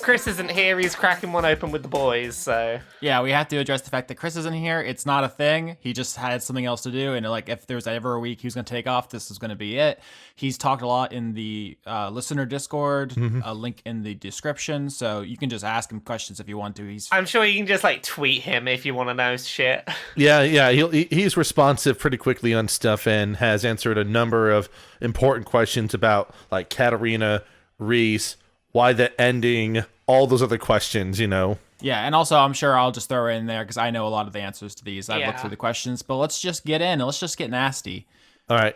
Chris isn't here. He's cracking one open with the boys, so... Yeah, we have to address the fact that Chris isn't here. It's not a thing. He just had something else to do, and like if there was ever a week he was going to take off, this is going to be it. He's talked a lot in the listener Discord, a link in the description, so you can just ask him questions if you want to. I'm sure you can just like tweet him if you want to know shit. Yeah, he's responsive pretty quickly on stuff and has answered a number of important questions about like Katarina, Reese, why the ending, all those other questions, you know. Yeah, and also I'm sure I'll just throw it in there because I know a lot of the answers to these. I've looked through the questions, but let's just get in. Let's just get nasty. All right.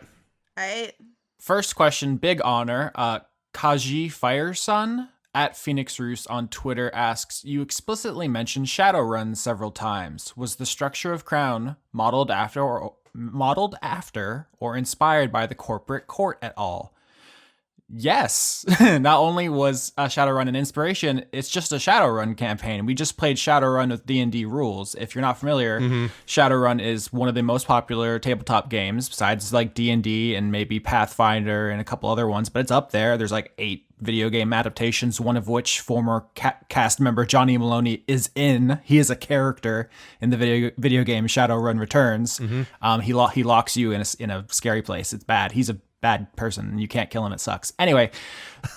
First question, big honor. Kaji Firesun at Phoenix Roos on Twitter asks, you explicitly mentioned Shadowrun several times. Was the structure of Crown modeled after or inspired by the corporate court at all? Yes. Not only was Shadowrun an inspiration, it's just a Shadowrun campaign. We just played Shadowrun with D&D rules. If you're not familiar, Shadowrun is one of the most popular tabletop games besides like D&D and maybe Pathfinder and a couple other ones, but it's up there. There's like 8 video game adaptations, one of which former cast member Johnny Maloney is in. He is a character in the video game Shadowrun Returns. He locks you in a scary place. It's bad. He's a bad person and you can't kill him. It sucks. Anyway,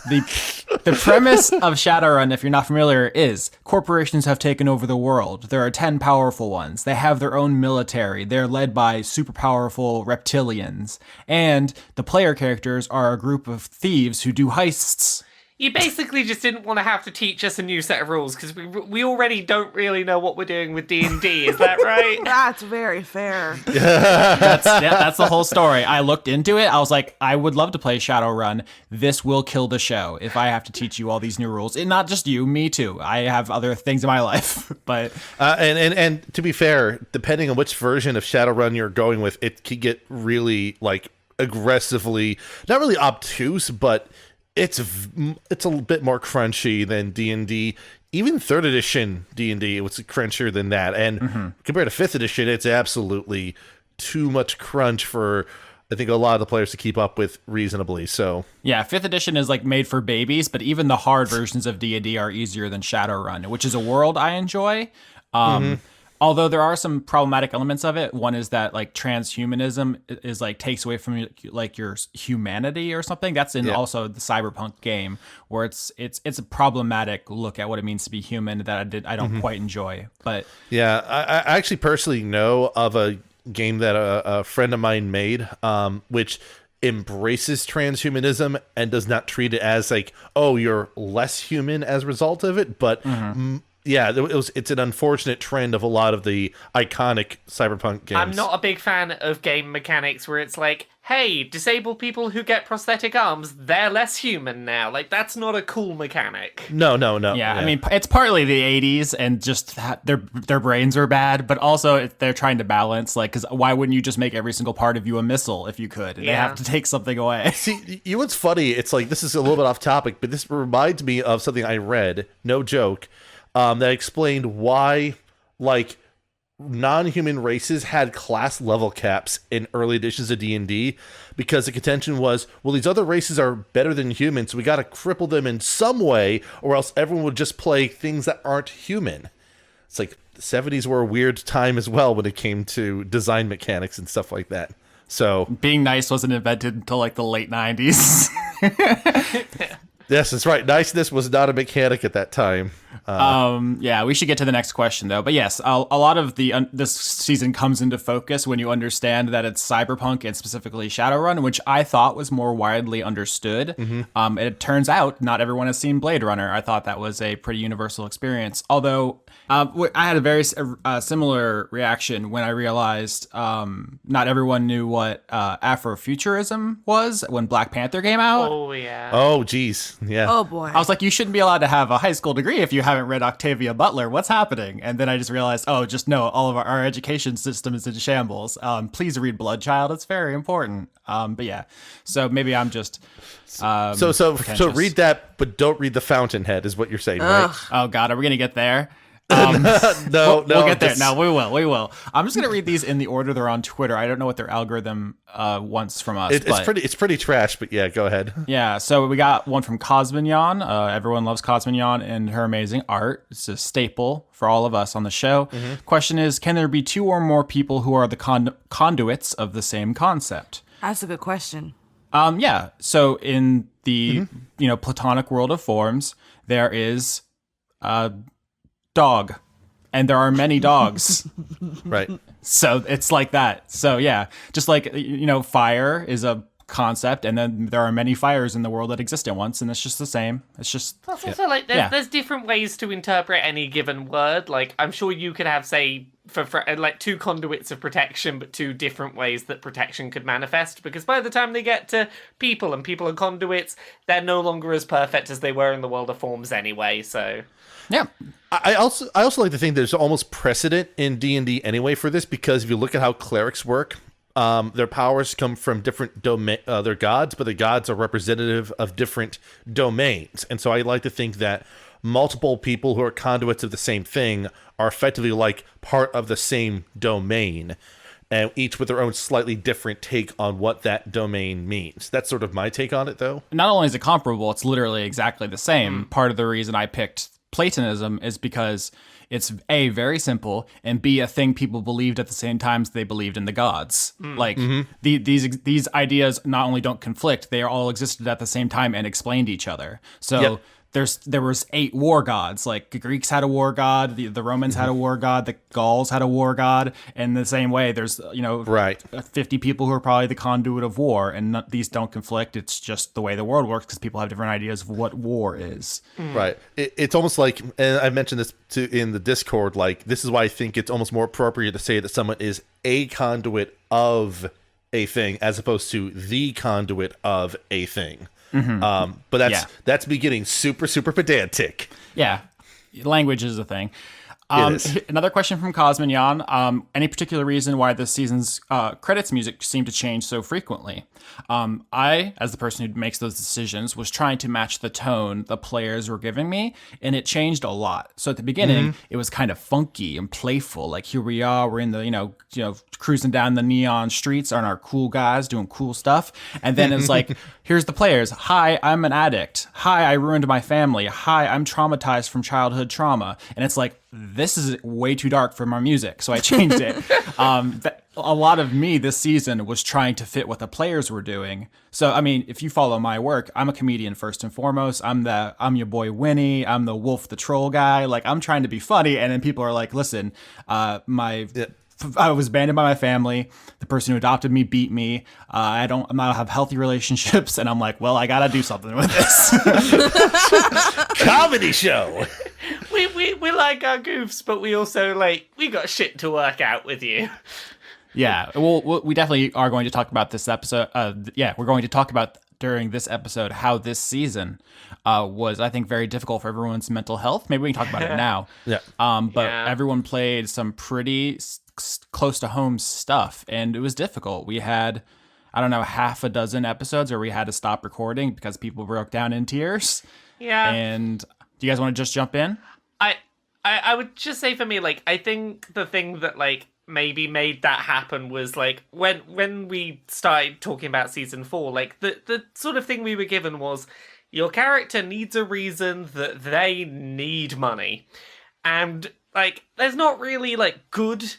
the premise of Shadowrun, if you're not familiar, is corporations have taken over the world. There are 10 powerful ones. They have their own military. They're led by super powerful reptilians. And the player characters are a group of thieves who do heists. You basically just didn't want to have to teach us a new set of rules because we already don't really know what we're doing with D&D. Is that right? That's very fair. That's the whole story. I looked into it. I was like, I would love to play Shadowrun. This will kill the show if I have to teach you all these new rules. And not just you, me too. I have other things in my life. But and to be fair, depending on which version of Shadowrun you're going with, it can get really like aggressively, not really obtuse, but it's a bit more crunchy than D&D. Even 3rd edition D&D, it was crunchier than that. And compared to 5th edition, it's absolutely too much crunch for, I think, a lot of the players to keep up with reasonably. So yeah, 5th edition is like made for babies, but even the hard versions of D&D are easier than Shadowrun, which is a world I enjoy. Although there are some problematic elements of it. One is that like transhumanism is like takes away from like your humanity or something. That's in also the cyberpunk game where it's a problematic look at what it means to be human that I don't quite enjoy. But yeah, I actually personally know of a game that a friend of mine made, which embraces transhumanism and does not treat it as like, oh, you're less human as a result of it, but yeah, it's an unfortunate trend of a lot of the iconic cyberpunk games. I'm not a big fan of game mechanics where it's like, hey, disabled people who get prosthetic arms, they're less human now. Like, that's not a cool mechanic. No. Yeah, I mean, it's partly the 80s and just their brains are bad, but also they're trying to balance, like, because why wouldn't you just make every single part of you a missile if you could? They have to take something away. See, you know what's funny? It's like, this is a little bit off topic, but this reminds me of something I read, no joke, that explained why, like, non-human races had class level caps in early editions of D&D because the contention was, well, these other races are better than humans, so we got to cripple them in some way, or else everyone would just play things that aren't human. It's like the 70s were a weird time as well when it came to design mechanics and stuff like that. So being nice wasn't invented until like the late 90s. Yes, that's right. Niceness was not a mechanic at that time. Yeah, we should get to the next question, though. But yes, a lot of this season comes into focus when you understand that it's cyberpunk and specifically Shadowrun, which I thought was more widely understood. It turns out not everyone has seen Blade Runner. I thought that was a pretty universal experience. Although I had a very similar reaction when I realized not everyone knew what Afrofuturism was when Black Panther came out. Oh, yeah. Oh, geez. Yeah. Oh, boy. I was like, you shouldn't be allowed to have a high school degree if you haven't read Octavia Butler. What's happening? And then I just realized, just no, all of our education system is in shambles. Please read Bloodchild. It's very important. But yeah, so maybe I'm just so read that, but don't read The Fountainhead is what you're saying, right? Oh God, are we gonna get there? No, we'll get there. No, we will. I'm just gonna read these in the order they're on Twitter. I don't know what their algorithm wants from us. It's pretty trash, but yeah, go ahead. Yeah, so we got one from Cosmignon. Everyone loves Cosmignon and her amazing art. It's a staple for all of us on the show. Question is, can there be two or more people who are the conduits of the same concept? That's a good question. Yeah. So in the Platonic world of forms, there is a dog, and there are many dogs. Right. So it's like that. So yeah, just like fire is a concept, and then there are many fires in the world that exist at once, and it's just the same. It's just Plus also like there's different ways to interpret any given word. Like I'm sure you could have, say, for like two conduits of protection, but two different ways that protection could manifest, because by the time they get to people and conduits, they're no longer as perfect as they were in the world of forms anyway. So yeah. I also like to think there's almost precedent in D&D anyway for this, because if you look at how clerics work, their powers come from different their gods, but the gods are representative of different domains. And so I like to think that multiple people who are conduits of the same thing are effectively like part of the same domain, and each with their own slightly different take on what that domain means. That's sort of my take on it, though. Not only is it comparable, it's literally exactly the same. Part of the reason I picked Platonism is because it's A, very simple, and B, a thing people believed at the same time as they believed in the gods. Like these ideas not only don't conflict, they all existed at the same time and explained each other. So there was 8 war gods. Like the Greeks had a war god, the Romans had a war god, the Gauls had a war god. And the same way, there's 50 people who are probably the conduit of war, and these don't conflict. It's just the way the world works, because people have different ideas of what war is. Right. It's almost like, and I mentioned this in the Discord, like this is why I think it's almost more appropriate to say that someone is a conduit of a thing as opposed to the conduit of a thing. But that's me getting super, super pedantic. Yeah. Language is a thing. It is. Another question from Cosmignon. Any particular reason why this season's credits music seemed to change so frequently? I, as the person who makes those decisions, was trying to match the tone the players were giving me, and it changed a lot. So at the beginning, it was kind of funky and playful. Like here we are, we're in the cruising down the neon streets on our cool guys doing cool stuff, and then it's like, here's the players. Hi, I'm an addict. Hi, I ruined my family. Hi, I'm traumatized from childhood trauma. And it's like, this is way too dark for my music, so I changed it. A lot of me this season was trying to fit what the players were doing. So, I mean, if you follow my work, I'm a comedian first and foremost. I'm your boy Winnie. I'm the Wolf the Troll guy. Like, I'm trying to be funny, and then people are like, listen, I was abandoned by my family. The person who adopted me beat me. I don't have healthy relationships, and I'm like, well, I gotta do something with this. Comedy show. We like our goofs, but we also we got shit to work out with you. Yeah, we definitely are going to talk about this episode. We're going to talk about during this episode how this season was, I think, very difficult for everyone's mental health. Maybe we can talk about it now. Everyone played some pretty close to home stuff, and it was difficult. We had, I don't know, half a dozen episodes where we had to stop recording because people broke down in tears. Yeah. And do you guys want to just jump in? I would just say for me, I think the thing that maybe made that happen was when we started talking about season 4, the sort of thing we were given was your character needs a reason that they need money, and there's not really good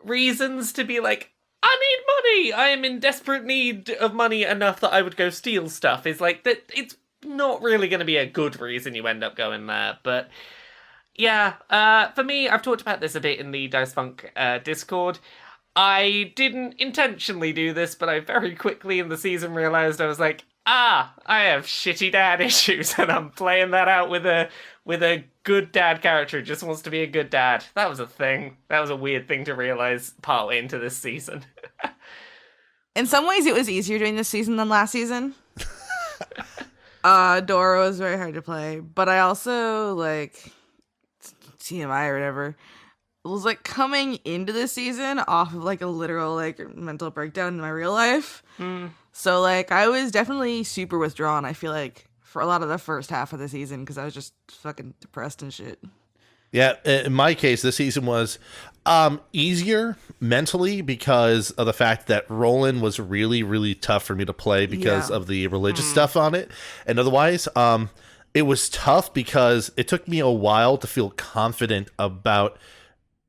reasons to be I need money, I am in desperate need of money enough that I would go steal stuff. Is that it's not really going to be a good reason you end up going there. But yeah, for me, I've talked about this a bit in the Dice Funk Discord. I didn't intentionally do this, but I very quickly in the season realized I was I have shitty dad issues, and I'm playing that out with a good dad character who just wants to be a good dad. That was a thing. That was a weird thing to realize partway into this season. In some ways, it was easier doing this season than last season. Dora was very hard to play, but I also TMI or whatever, was coming into this season off of a literal mental breakdown in my real life. So I was definitely super withdrawn, I feel for a lot of the first half of the season, because I was just fucking depressed and shit. Yeah, in my case, this season was easier mentally because of the fact that Roland was really, really tough for me to play because of the religious stuff on it. And otherwise, it was tough because it took me a while to feel confident about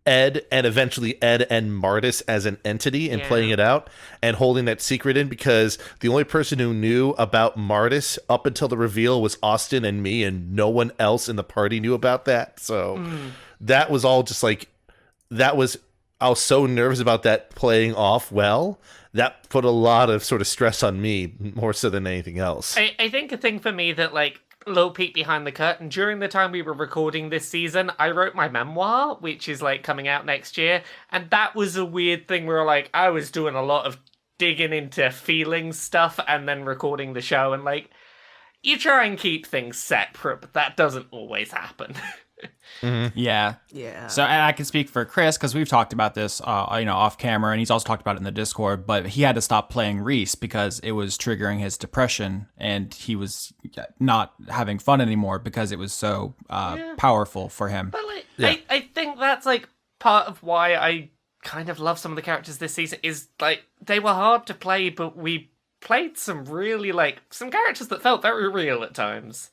Ed and eventually Ed and Mardis as an entity and playing it out and holding that secret in, because the only person who knew about Mardis up until the reveal was Austin and me, and no one else in the party knew about that. So that was all just like, I was so nervous about that playing off well. That put a lot of sort of stress on me, more so than anything else. I think a thing for me that, like, little peek behind the curtain, during the time we were recording this season, I wrote my memoir, which is, like, coming out next year, and that was a weird thing where, like, I was doing a lot of digging into feeling stuff and then recording the show, and, like, you try and keep things separate, but that doesn't always happen. Yeah. So and I can speak for Chris because we've talked about this, off camera, and he's also talked about it in the Discord. But he had to stop playing Reese because it was triggering his depression, and he was not having fun anymore because it was so powerful for him. But like, I think that's like part of why I kind of love some of the characters this season. Is like they were hard to play, but we played some really some characters that felt very real at times.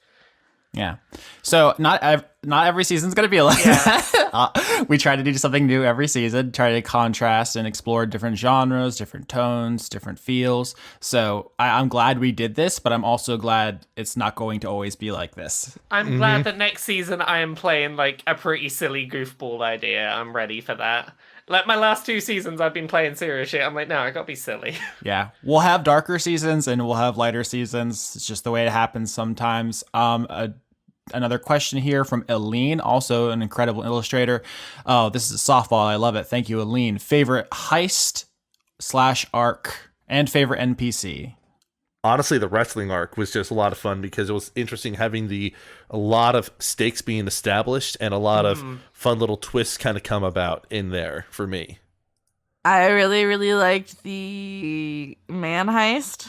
Yeah. So not every season's going to be like that. We try to do something new every season, try to contrast and explore different genres, different tones, different feels. So I'm glad we did this, but I'm also glad it's not going to always be like this. I'm glad that next season I am playing like a pretty silly goofball idea. I'm ready for that. Like my last 2 seasons, I've been playing serious shit. I'm like, no, I gotta be silly. Yeah. We'll have darker seasons and we'll have lighter seasons. It's just the way it happens sometimes. Another question here from Eileen, also an incredible illustrator. Oh, this is a softball. I love it. Thank you, Eileen. Favorite heist/arc and favorite NPC? Honestly, the wrestling arc was just a lot of fun because it was interesting having a lot of stakes being established and a lot of fun little twists kind of come about in there for me. I really, really liked the man heist,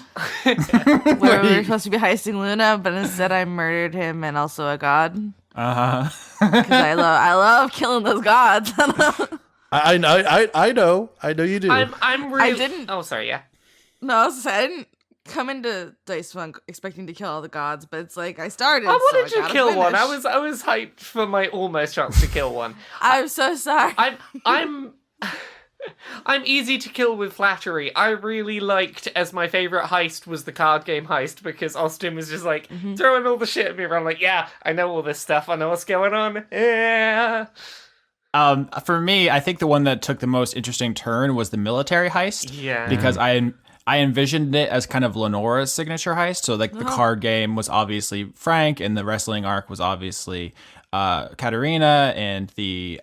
where we were supposed to be heisting Luna, but instead I murdered him and also a god. Because I love killing those gods. I know you do. I'm really. I didn't. Oh, sorry. Yeah. No, I didn't come into Dice Funk expecting to kill all the gods, but it's like I started. I wanted so I to kill finish. one. I was hyped for my almost chance to kill one. I'm so sorry. I'm easy to kill with flattery. I really liked, as my favorite heist was the card game heist, because Austin was just like throwing all the shit at me around, like, yeah, I know all this stuff. I know what's going on. Yeah. For me, I think the one that took the most interesting turn was the military heist. Yeah. Because I envisioned it as kind of Lenora's signature heist. So like the card game was obviously Frank, and the wrestling arc was obviously Katarina, and the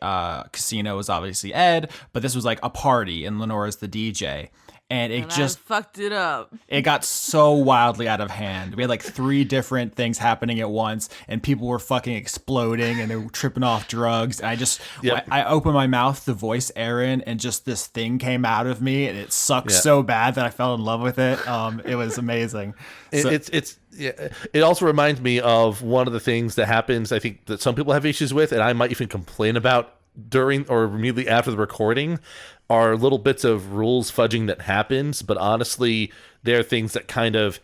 casino was obviously Ed, but this was like a party and Lenora's the DJ. And it just fucked it up. It got so wildly out of hand. We had like 3 different things happening at once, and people were fucking exploding, and they were tripping off drugs. And I opened my mouth to voice Aaron, and just this thing came out of me, and it sucked so bad that I fell in love with it. It was amazing. It also reminds me of one of the things that happens, I think, that some people have issues with, and I might even complain about during or immediately after the recording, are little bits of rules fudging that happens, but honestly, they're things that kind of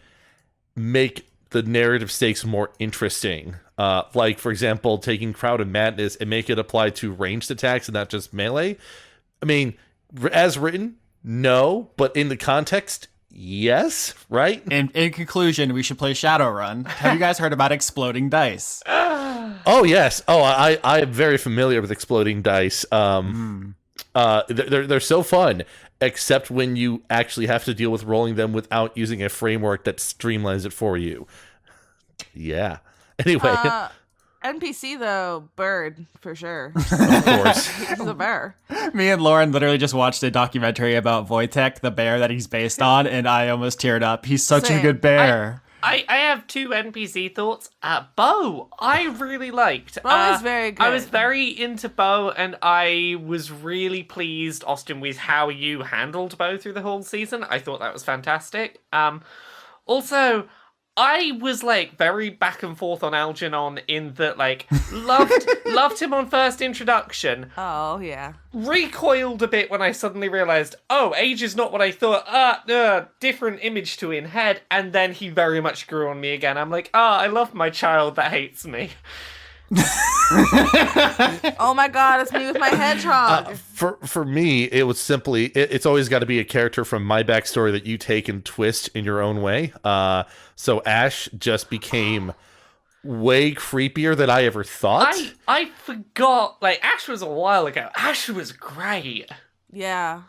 make the narrative stakes more interesting. Like, for example, taking Crowd of Madness and make it apply to ranged attacks and not just melee. I mean, as written, no, but in the context, yes, right? And in conclusion, we should play Shadowrun. Have you guys heard about exploding dice? Oh, yes. Oh, I am very familiar with exploding dice. They're so fun, except when you actually have to deal with rolling them without using a framework that streamlines it for you. Yeah. Anyway. NPC though, bird for sure. Of course. He's a bear. Me and Lauren literally just watched a documentary about Wojtek, the bear that he's based on, and I almost teared up. He's such a good bear. I have 2 NPC thoughts. Bo, I really liked. Bo is very good. I was very into Bo, and I was really pleased, Austin, with how you handled Bo through the whole season. I thought that was fantastic. Also, I was like very back and forth on Algernon in that like loved him on first introduction. Oh yeah. Recoiled a bit when I suddenly realized, oh, age is not what I thought. Different image to in head, and then he very much grew on me again. I'm like, I love my child that hates me. Oh my god, it's me with my hedgehog. For me, it was simply it's always got to be a character from my backstory that you take and twist in your own way. So Ash just became way creepier than I ever thought. I forgot, like, Ash was a while ago. Ash was great. Yeah.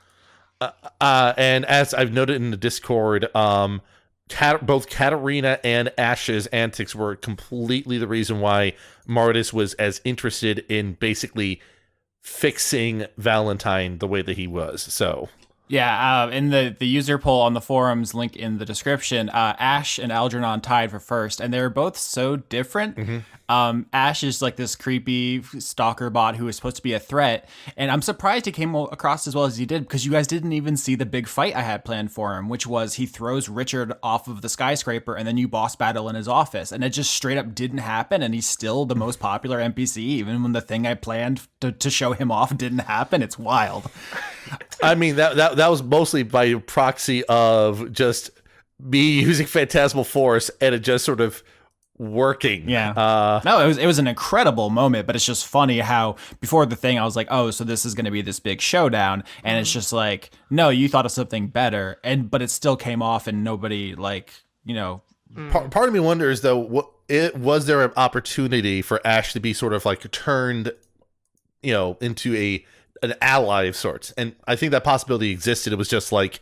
And as I've noted in the Discord, both Katarina and Ash's antics were completely the reason why Mardis was as interested in basically fixing Valentine the way that he was. So Yeah, in the user poll on the forums, link in the description, Ash and Algernon tied for first, and they were both so different. Ash is like this creepy stalker bot who is supposed to be a threat, and I'm surprised he came across as well as he did, because you guys didn't even see the big fight I had planned for him, which was he throws Richard off of the skyscraper, and then you boss battle in his office, and it just straight up didn't happen, and he's still the most popular NPC, even when the thing I planned to show him off didn't happen. It's wild. I mean, that was mostly by proxy of just me using Phantasmal Force and it just sort of working. Yeah. No, it was an incredible moment, but it's just funny how before the thing I was like, oh, so this is going to be this big showdown, and it's just like, no, you thought of something better, but it still came off, and nobody Part of me wonders though, was there an opportunity for Ash to be sort of like turned, into an ally of sorts, and I think that possibility existed. It was just like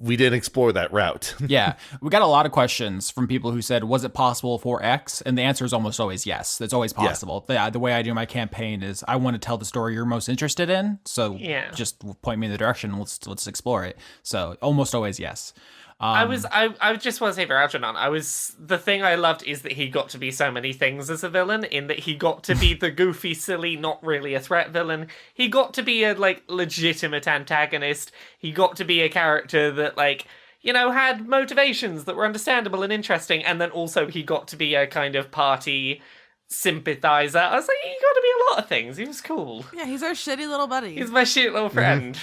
we didn't explore that route. Yeah, we got a lot of questions from people who said, was it possible for X? And the answer is almost always yes. It's always possible. Yeah. The way I do my campaign is I want to tell the story you're most interested in, so just point me in the direction. Let's explore it. So almost always yes. I just want to say for Algernon, the thing I loved is that he got to be so many things as a villain, in that he got to be the goofy, silly, not really a threat villain. He got to be a, legitimate antagonist. He got to be a character that, had motivations that were understandable and interesting, and then also he got to be a kind of party sympathizer. I was like, he got to be a lot of things. He was cool. Yeah, he's our shitty little buddy. He's my shitty little friend.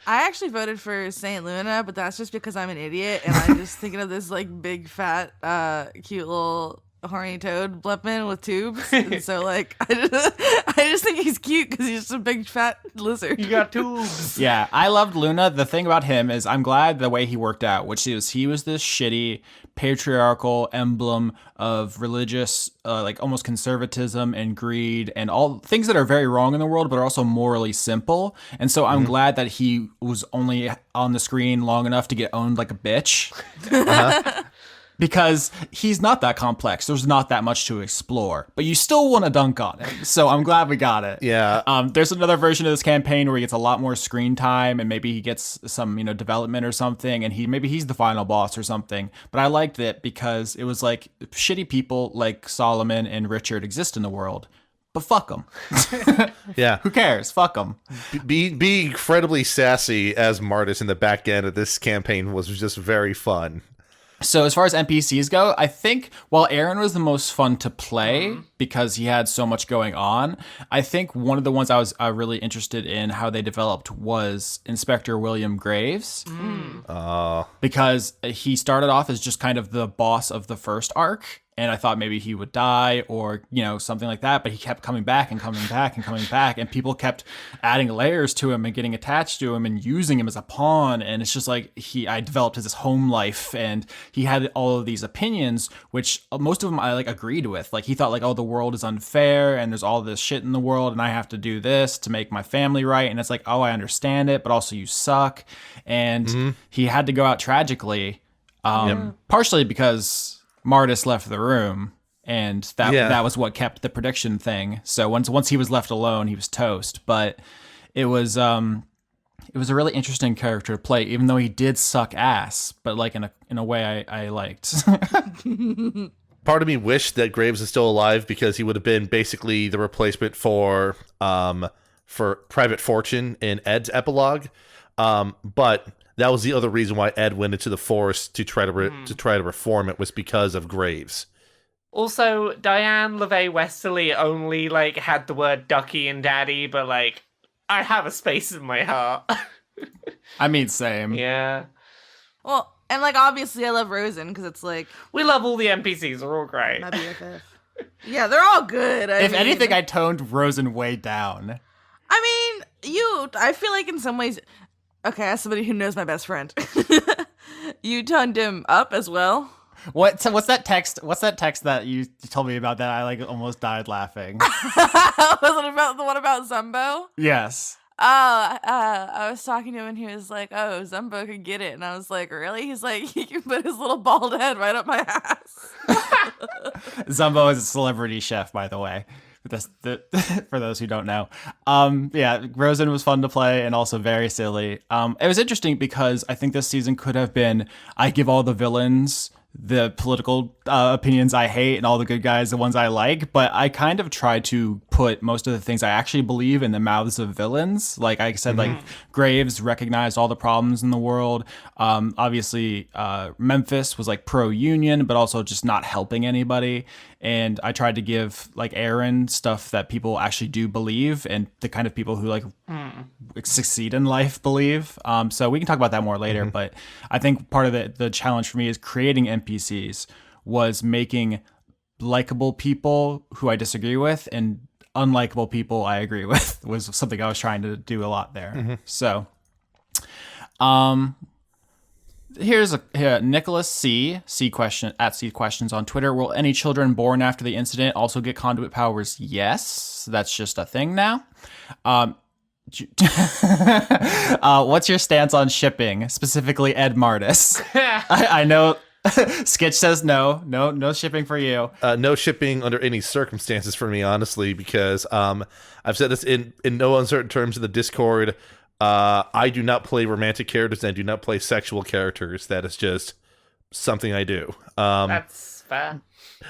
I actually voted for Saint Luna, but that's just because I'm an idiot and I'm just thinking of this big fat cute little horny toad Blepman with tubes, and so I just think he's cute because he's just a big fat lizard. You got tubes. Yeah, I loved Luna. The thing about him is I'm glad the way he worked out, which is he was this shitty patriarchal emblem of religious almost conservatism and greed and all things that are very wrong in the world but are also morally simple. And so I'm glad that he was only on the screen long enough to get owned like a bitch. Because he's not that complex. There's not that much to explore, but you still want to dunk on it. So I'm glad we got it. Yeah. There's another version of this campaign where he gets a lot more screen time, and maybe he gets some, development or something, and maybe he's the final boss or something. But I liked it because it was like shitty people like Solomon and Richard exist in the world, but fuck them. Yeah. Who cares? Fuck them. Be incredibly sassy as Mardis in the back end of this campaign was just very fun. So as far as NPCs go, I think while Aaron was the most fun to play because he had so much going on, I think one of the ones I was really interested in how they developed was Inspector William Graves. Because he started off as just kind of the boss of the first arc. And I thought maybe he would die or, something like that. But he kept coming back and coming back and coming back. And people kept adding layers to him and getting attached to him and using him as a pawn. And it's just like I developed his home life. And he had all of these opinions, which most of them I agreed with. He thought oh, the world is unfair and there's all this shit in the world. And I have to do this to make my family right. And it's like, oh, I understand it. But also you suck. And he had to go out tragically, partially because Mardis left the room, and that was what kept the prediction thing. So once he was left alone, he was toast. But it was a really interesting character to play, even though he did suck ass, but in a way I liked. Part of me wished that Graves is still alive because he would have been basically the replacement for Private Fortune in Ed's epilogue. But That was the other reason why Ed went into the forest to try to reform it, was because of Graves. Also, Diane LaVey Westerly only like had the word ducky and daddy, but like I have a space in my heart. I mean, same. Yeah. Well, and like obviously I love Rosen because it's like We love all the NPCs, they're all great. my BFF. Yeah, they're all good. If anything, I toned Rosen way down. I mean, I feel like in some ways, okay, as somebody who knows my best friend, you toned him up as well. What's that text? What's that text that you told me about that I like almost died laughing? Was it about the one about Zumbo? Yes. I was talking to him and he was like, "Oh, Zumbo could get it," and I was like, "Really?" He's like, "He can put his little bald head right up my ass." Zumbo is a celebrity chef, by the way. For those who don't know. Yeah, Rosen was fun to play and also very silly. It was interesting because I think this season could have been, I give all the villains the political opinions I hate and all the good guys the ones I like, but I kind of try to put most of the things I actually believe in the mouths of villains. Like I said, like Graves recognized all the problems in the world. Obviously, Memphis was like pro-union, but also just not helping anybody. And I tried to give like Aaron stuff that people actually do believe and the kind of people who like succeed in life believe. So we can talk about that more later. But I think part of the challenge for me is creating NPCs was making likable people who I disagree with and unlikable people I agree with was something I was trying to do a lot there. So, here's Nicholas C question at C questions on Twitter. Will any children born after the incident also get conduit powers? Yes, that's just a thing now. What's your stance on shipping, specifically Ed Mardis? I know Skitch says no shipping for you. No shipping under any circumstances for me, honestly, because I've said this in no uncertain terms in the Discord. I do not play romantic characters and I do not play sexual characters. That is just something I do. That's fair.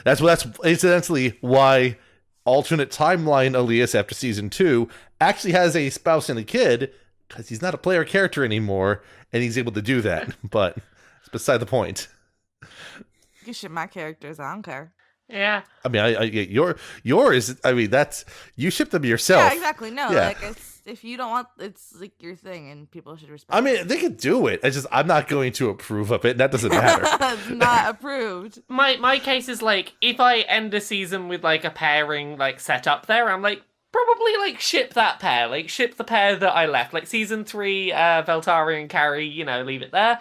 That's incidentally why alternate timeline Elias after season 2 actually has a spouse and a kid, because he's not a player character anymore and he's able to do that. But it's beside the point. You ship my characters. I don't care. Yeah. I mean, yours. I mean, that's, you ship them yourself. Yeah, exactly. No, Yeah. like if you don't want, it's like your thing, and people should respect. I mean, they could do it. I'm not going to approve of it. And that doesn't matter. It's not approved. My case is like, if I end a season with like a pairing like set up there, I'm like, probably like ship that pair, like ship the pair that I left, like season 3, Veltari and Carrie, leave it there.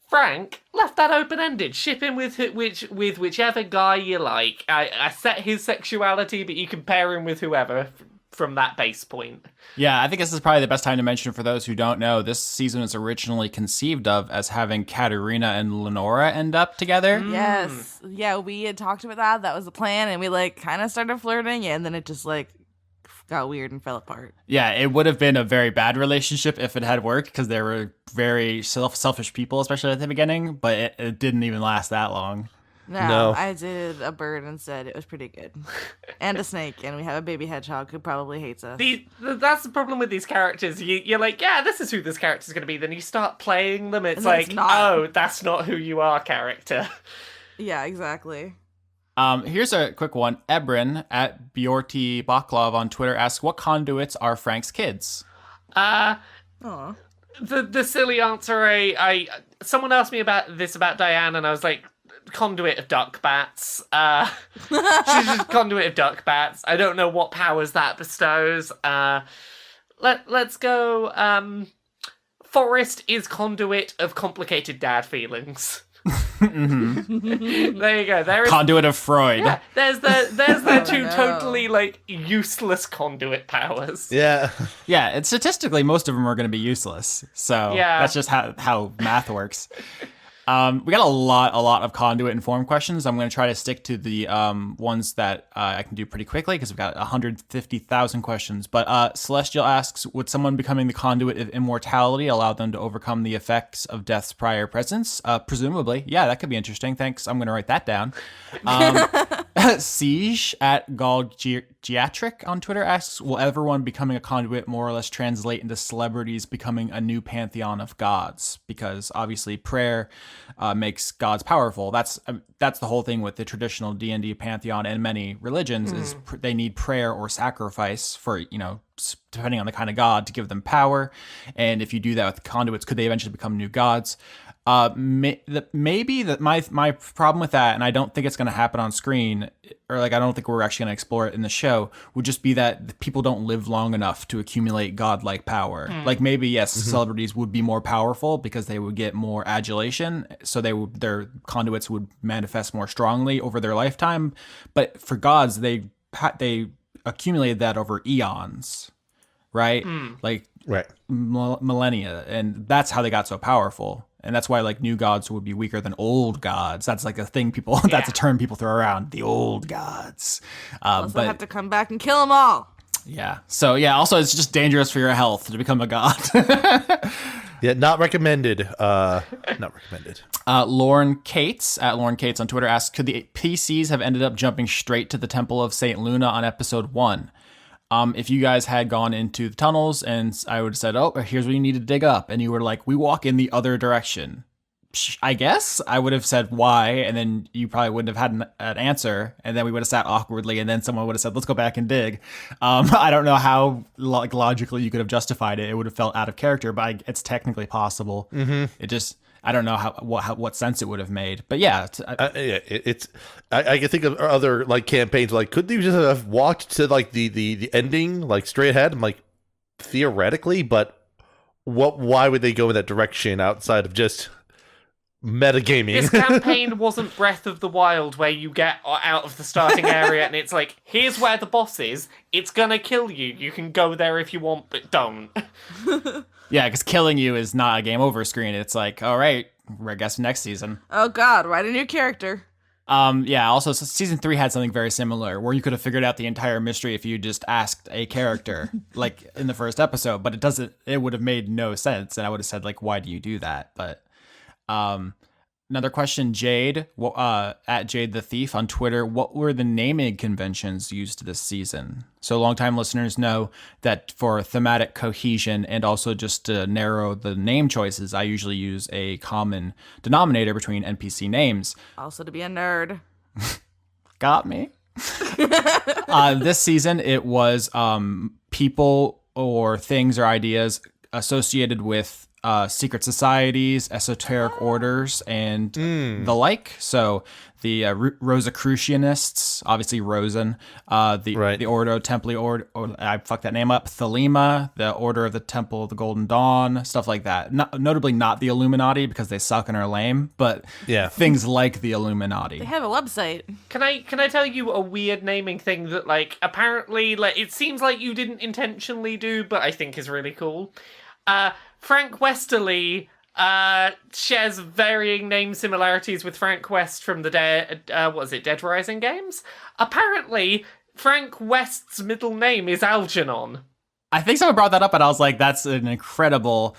Frank left that open-ended. Ship him with whichever guy you like. I set his sexuality, but you can pair him with whoever from that base point. Yeah, I think this is probably the best time to mention for those who don't know, this season was originally conceived of as having Katerina and Lenora end up together. Yes. Yeah, we had talked about that. That was the plan, and we like kind of started flirting, and then it just like got weird and fell apart. Yeah, it would have been a very bad relationship if it had worked because they were very selfish people, especially at the beginning, but it didn't even last that long. No. I did a bird instead. It was pretty good. And a snake, and we have a baby hedgehog who probably hates us. That's the problem with these characters. You're like, yeah, this is who this character's going to be. Then you start playing them. It's like, oh, that's not who you are, character. Yeah, exactly. Here's a quick one. Ebrin at Bjorti Baklov on Twitter asks, what conduits are Frank's kids? Aw. The silly answer, someone asked me about Diane, and I was like, conduit of duck bats. She's just conduit of duck bats. I don't know what powers that bestows. Let's go. Forrest is conduit of complicated dad feelings. There you go. There is Conduit of Freud. Yeah, there's the two no. totally like useless conduit powers. Yeah. Yeah, and statistically, most of them are going to be useless. So Yeah. that's just how math works. We got a lot of conduit and form questions. I'm going to try to stick to the ones that I can do pretty quickly because we've got 150,000 questions. But Celestial asks, would someone becoming the conduit of immortality allow them to overcome the effects of death's prior presence? Presumably. Yeah, that could be interesting. Thanks. I'm going to write that down. Siege at Galgiatric on Twitter asks, will everyone becoming a conduit more or less translate into celebrities becoming a new pantheon of gods? Because obviously prayer makes gods powerful. That's the whole thing with the traditional D&D pantheon and many religions is they need prayer or sacrifice for, depending on the kind of god to give them power. And if you do that with conduits, could they eventually become new gods? Maybe that my problem with that, and I don't think it's going to happen on screen, or I don't think we're actually going to explore it in the show, would just be that people don't live long enough to accumulate godlike power. Maybe yes, celebrities would be more powerful because they would get more adulation, so their conduits would manifest more strongly over their lifetime. But for gods, they accumulated that over eons, right? Right. Millennia, and that's how they got so powerful. And that's why new gods would be weaker than old gods. That's a thing people. Yeah. That's a term people throw around. The old gods. But have to come back and kill them all. Yeah. So yeah. Also, it's just dangerous for your health to become a god. Yeah. Not recommended. Not recommended. Lauren Cates at Lauren Cates on Twitter asks, could the PCs have ended up jumping straight to the Temple of Saint Luna on episode 1? If you guys had gone into the tunnels and I would have said, oh, here's what you need to dig up. And you were like, we walk in the other direction. I guess I would have said why. And then you probably wouldn't have had an answer. And then we would have sat awkwardly. And then someone would have said, let's go back and dig. I don't know how logically you could have justified it. It would have felt out of character, but it's technically possible. It just... I don't know what sense it would have made, but yeah, I can think of other campaigns. Could you just have walked to the ending straight ahead? I'm theoretically, but why would they go in that direction outside of just metagaming? This campaign wasn't Breath of the Wild, where you get out of the starting area and it's here's where the boss is. It's gonna kill you. You can go there if you want, but don't. Yeah, because killing you is not a game over screen. It's all right, I guess next season. Oh God, write a new character. Yeah, also season 3 had something very similar where you could have figured out the entire mystery if you just asked a character in the first episode, but it would have made no sense. And I would have said why do you do that? But, another question, Jade, at Jade the Thief on Twitter. What were the naming conventions used this season? So longtime listeners know that for thematic cohesion and also just to narrow the name choices, I usually use a common denominator between NPC names. Also to be a nerd. Got me. This season, it was people or things or ideas associated with secret societies, esoteric orders, and the like. So the Rosicrucianists, obviously Rosen, the Ordo Templi, I fucked that name up, Thelema, the Order of the Temple of the Golden Dawn, stuff like that. Notably not the Illuminati because they suck and are lame, but things like the Illuminati. They have a website. Can I tell you a weird naming thing that apparently it seems like you didn't intentionally do, but I think is really cool. Frank Westerly shares varying name similarities with Frank West from the Dead Rising games. Apparently, Frank West's middle name is Algernon. I think someone brought that up, and I was like, that's an incredible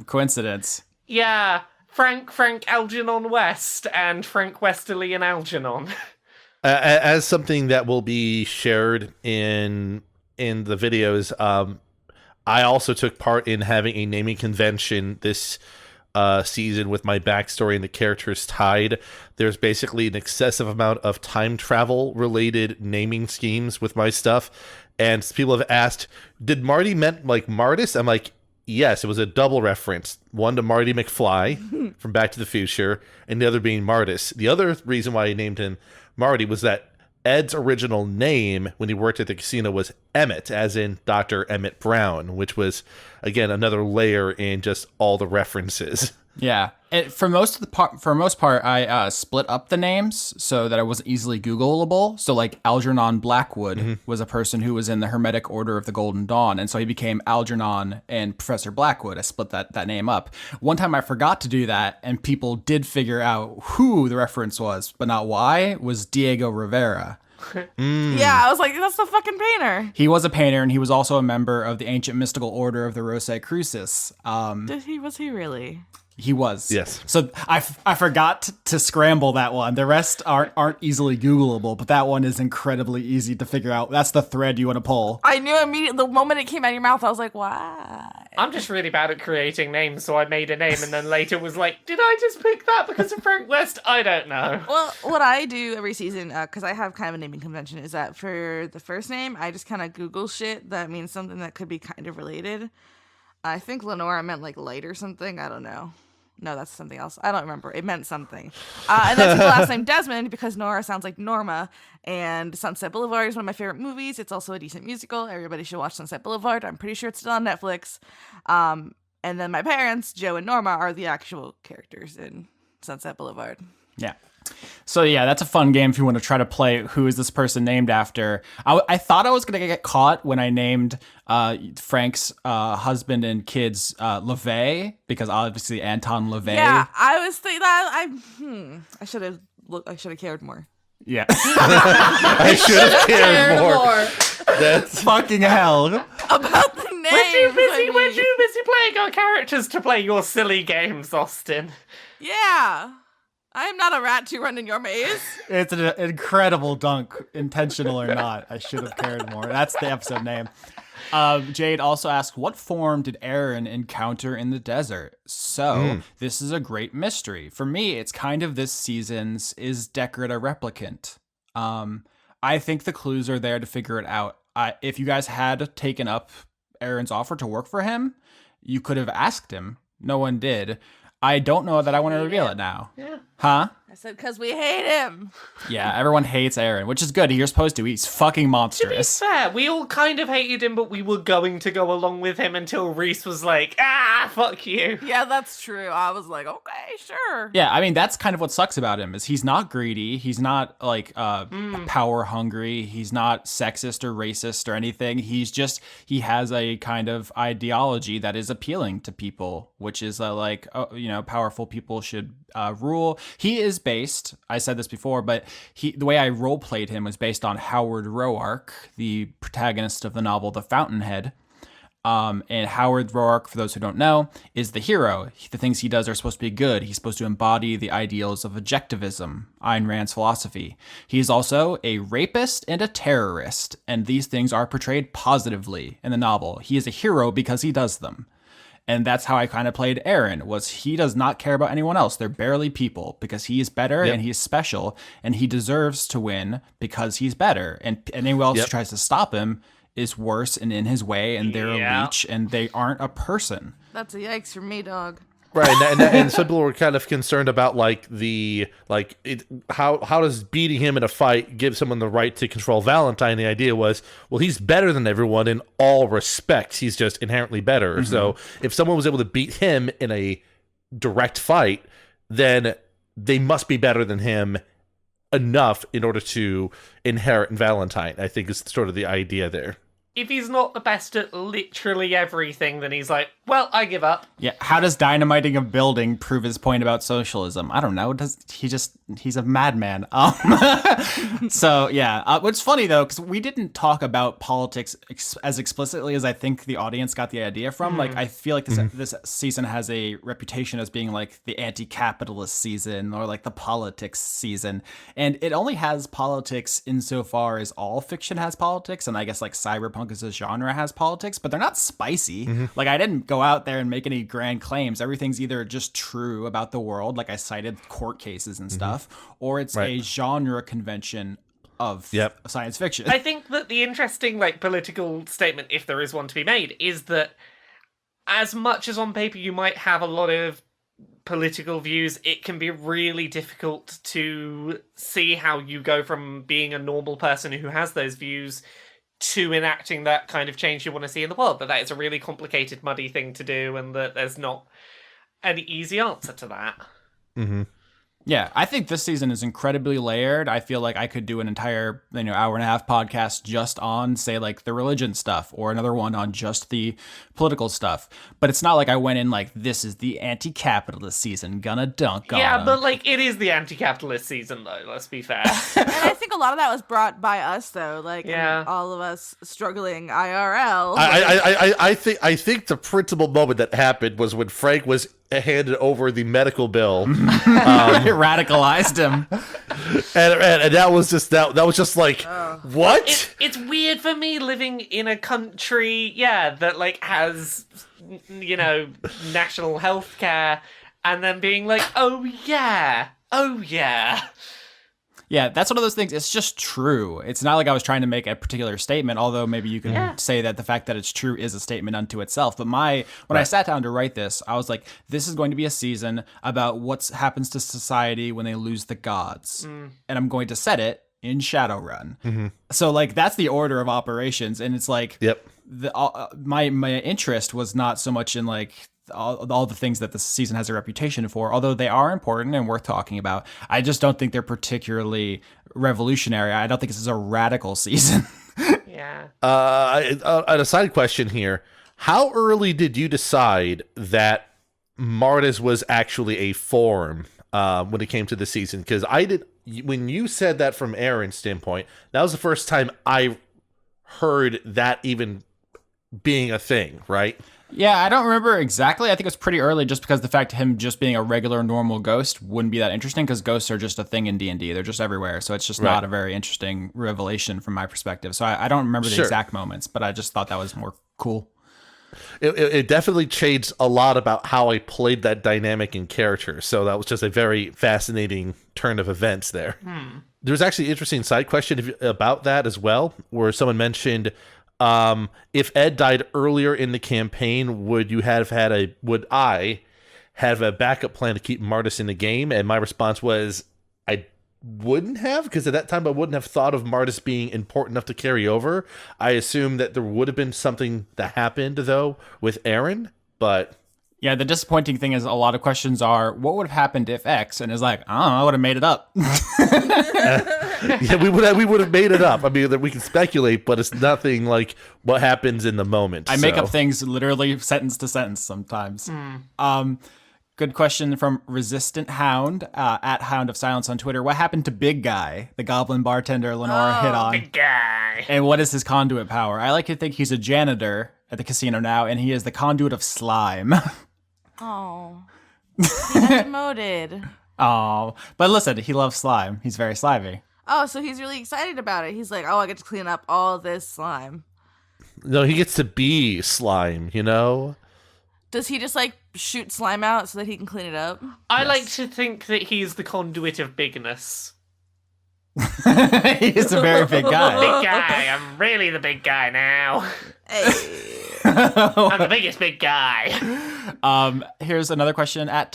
coincidence. Yeah, Frank Algernon West, and Frank Westerly and Algernon. As something that will be shared in the videos, I also took part in having a naming convention this season with my backstory and the characters tied. There's basically an excessive amount of time travel related naming schemes with my stuff. And people have asked, did Marty meant Mardis? I'm like, yes, it was a double reference. One to Marty McFly from Back to the Future, and the other being Mardis. The other reason why I named him Marty was that Ed's original name when he worked at the casino was Emmett, as in Dr. Emmett Brown, which was, again, another layer in just all the references. Yeah. For most part, I split up the names so that I wasn't easily Googleable. So Algernon Blackwood was a person who was in the Hermetic Order of the Golden Dawn, and so he became Algernon and Professor Blackwood. I split that name up. One time I forgot to do that, and people did figure out who the reference was, but not why. Was Diego Rivera. Yeah, I was like, that's the fucking painter. He was a painter, and he was also a member of the ancient mystical order of the Rosicrucis. Was he really? He was. Yes. So I forgot to scramble that one. The rest aren't easily Googleable, but that one is incredibly easy to figure out. That's the thread you want to pull. I knew immediately the moment it came out of your mouth. I was like, why? I'm just really bad at creating names, so I made a name and then later was like, did I just pick that because of Frank West? I don't know. Well, what I do every season, because I have kind of a naming convention, is that for the first name, I just kind of Google shit that means something that could be kind of related. I think Lenora meant like light or something. I don't know. No, that's something else. I don't remember. It meant something. And then took the last name Desmond because Nora sounds like Norma. And Sunset Boulevard is one of my favorite movies. It's also a decent musical. Everybody should watch Sunset Boulevard. I'm pretty sure it's still on Netflix. And then my parents, Joe and Norma, are the actual characters in Sunset Boulevard. Yeah. So yeah, that's a fun game if you want to try to play who is this person named after. I thought I was going to get caught when I named Frank's husband and kids LaVey, because obviously Anton LaVey. Yeah, I was thinking that I should have cared more. Yeah. I should have cared more. That's fucking hell. About the name. We're too busy playing our characters to play your silly games, Austin. Yeah. I am not a rat to run in your maze. It's an incredible dunk, intentional or not. I should have cared more. That's the episode name. Jade also asked, what form did Aaron encounter in the desert? So this is a great mystery. For me, it's kind of this season's Is Deckard a replicant? I think the clues are there to figure it out. If you guys had taken up Aaron's offer to work for him, you could have asked him. No one did. I don't know that I want to reveal it now. Yeah. Huh? I said, because we hate him. Yeah, everyone hates Aaron, which is good. You're supposed to. He's fucking monstrous. To be fair, we all kind of hated him, but we were going to go along with him until Reese was like, fuck you. Yeah, that's true. I was like, okay, sure. Yeah, I mean, that's kind of what sucks about him, is he's not greedy. He's not, like, power hungry. He's not sexist or racist or anything. He has a kind of ideology that is appealing to people, which is powerful people should rule. He is based, I said this before, but the way I role played him was based on Howard Roark, the protagonist of the novel The Fountainhead. And Howard Roark, for those who don't know, is the hero. The things he does are supposed to be good. He's supposed to embody the ideals of objectivism, Ayn Rand's philosophy. He's also a rapist and a terrorist, and these things are portrayed positively in the novel. He is a hero because he does them. And that's how I kind of played Aaron, was he does not care about anyone else. They're barely people because he is better and he's special and he deserves to win because he's better. And anyone else who tries to stop him is worse and in his way, and they're a leech and they aren't a person. That's a yikes for me, dog. Right, and some people were kind of concerned about how does beating him in a fight give someone the right to control Valentine? The idea was, well, he's better than everyone in all respects. He's just inherently better. Mm-hmm. So if someone was able to beat him in a direct fight, then they must be better than him enough in order to inherit Valentine, I think is sort of the idea there. If he's not the best at literally everything, then he's like, well, I give up. Yeah, how does dynamiting a building prove his point about socialism? I don't know. He's a madman. So, yeah. What's funny, though, because we didn't talk about politics as explicitly as I think the audience got the idea from. Like, I feel like this season has a reputation as being, like, the anti-capitalist season or, like, the politics season. And it only has politics insofar as all fiction has politics, and I guess, like, cyberpunk as a genre has politics, but they're not spicy. Like, I didn't go out there and make any grand claims. Everything's either just true about the world, like I cited court cases and stuff, or it's a genre convention of science fiction. I think that the interesting, like, political statement, if there is one to be made, is that as much as on paper you might have a lot of political views, it can be really difficult to see how you go from being a normal person who has those views to enacting that kind of change you want to see in the world. That is a really complicated, muddy thing to do, and that there's not an easy answer to that. Mm-hmm. Yeah, I think this season is incredibly layered. I feel like I could do an entire, hour and a half podcast just on, say, like, the religion stuff, or another one on just the political stuff. But it's not like I went in like, this is the anti-capitalist season, gonna dunk on them. But, like, it is the anti-capitalist season, though, let's be fair. And I think a lot of that was brought by us, though. Like, and all of us struggling IRL. I think the principal moment that happened was when Frank was handed over the medical bill. Radicalized him. And that was just that was just like what? It's weird for me living in a country, that like has, national health care, and then being like, oh yeah. Yeah, that's one of those things. It's just true. It's not like I was trying to make a particular statement, although maybe you can say that the fact that it's true is a statement unto itself. But when I sat down to write this, I was like, this is going to be a season about what happens to society when they lose the gods. And I'm going to set it in Shadowrun. So like that's the order of operations. And it's like my interest was not so much in like all the things that the season has a reputation for, although they are important and worth talking about. I just don't think they're particularly revolutionary. I don't think this is a radical season. Yeah. A side question here. How early did you decide that Mardis was actually a form when it came to the season? Because when you said that from Aaron's standpoint, that was the first time I heard that even being a thing, right? Yeah, I don't remember exactly. I think it was pretty early just because the fact of him just being a regular normal ghost wouldn't be that interesting because ghosts are just a thing in D&D. They're just everywhere. So it's just not a very interesting revelation from my perspective. So I don't remember the exact moments, but I just thought that was more cool. It definitely changed a lot about how I played that dynamic in character. So that was just a very fascinating turn of events there. There's actually an interesting side question about that as well, where someone mentioned... if Ed died earlier in the campaign, would I have a backup plan to keep Mardis in the game? And my response was, I wouldn't have, because at that time I wouldn't have thought of Mardis being important enough to carry over. I assumed that there would have been something that happened, though, with Aaron, but... Yeah, the disappointing thing is a lot of questions are, what would have happened if X? And it's like, I don't know, I would have made it up. Yeah, we would have made it up. I mean, that we can speculate, but it's nothing like what happens in the moment. I make up things literally sentence to sentence sometimes. Good question from Resistant Hound, at Hound of Silence on Twitter. What happened to Big Guy, the goblin bartender Lenore hit on? Big guy. And what is his conduit power? I like to think he's a janitor at the casino now, and he is the conduit of slime. Oh. He got demoted. Oh. But listen, he loves slime. He's very slimy. Oh, so he's really excited about it. He's like, I get to clean up all this slime. No, he gets to be slime, you know? Does he just like shoot slime out so that he can clean it up? I like to think that he's the conduit of bigness. He's a very big guy. Big guy. I'm really the big guy now. Hey. I'm the biggest big guy. Here's another question at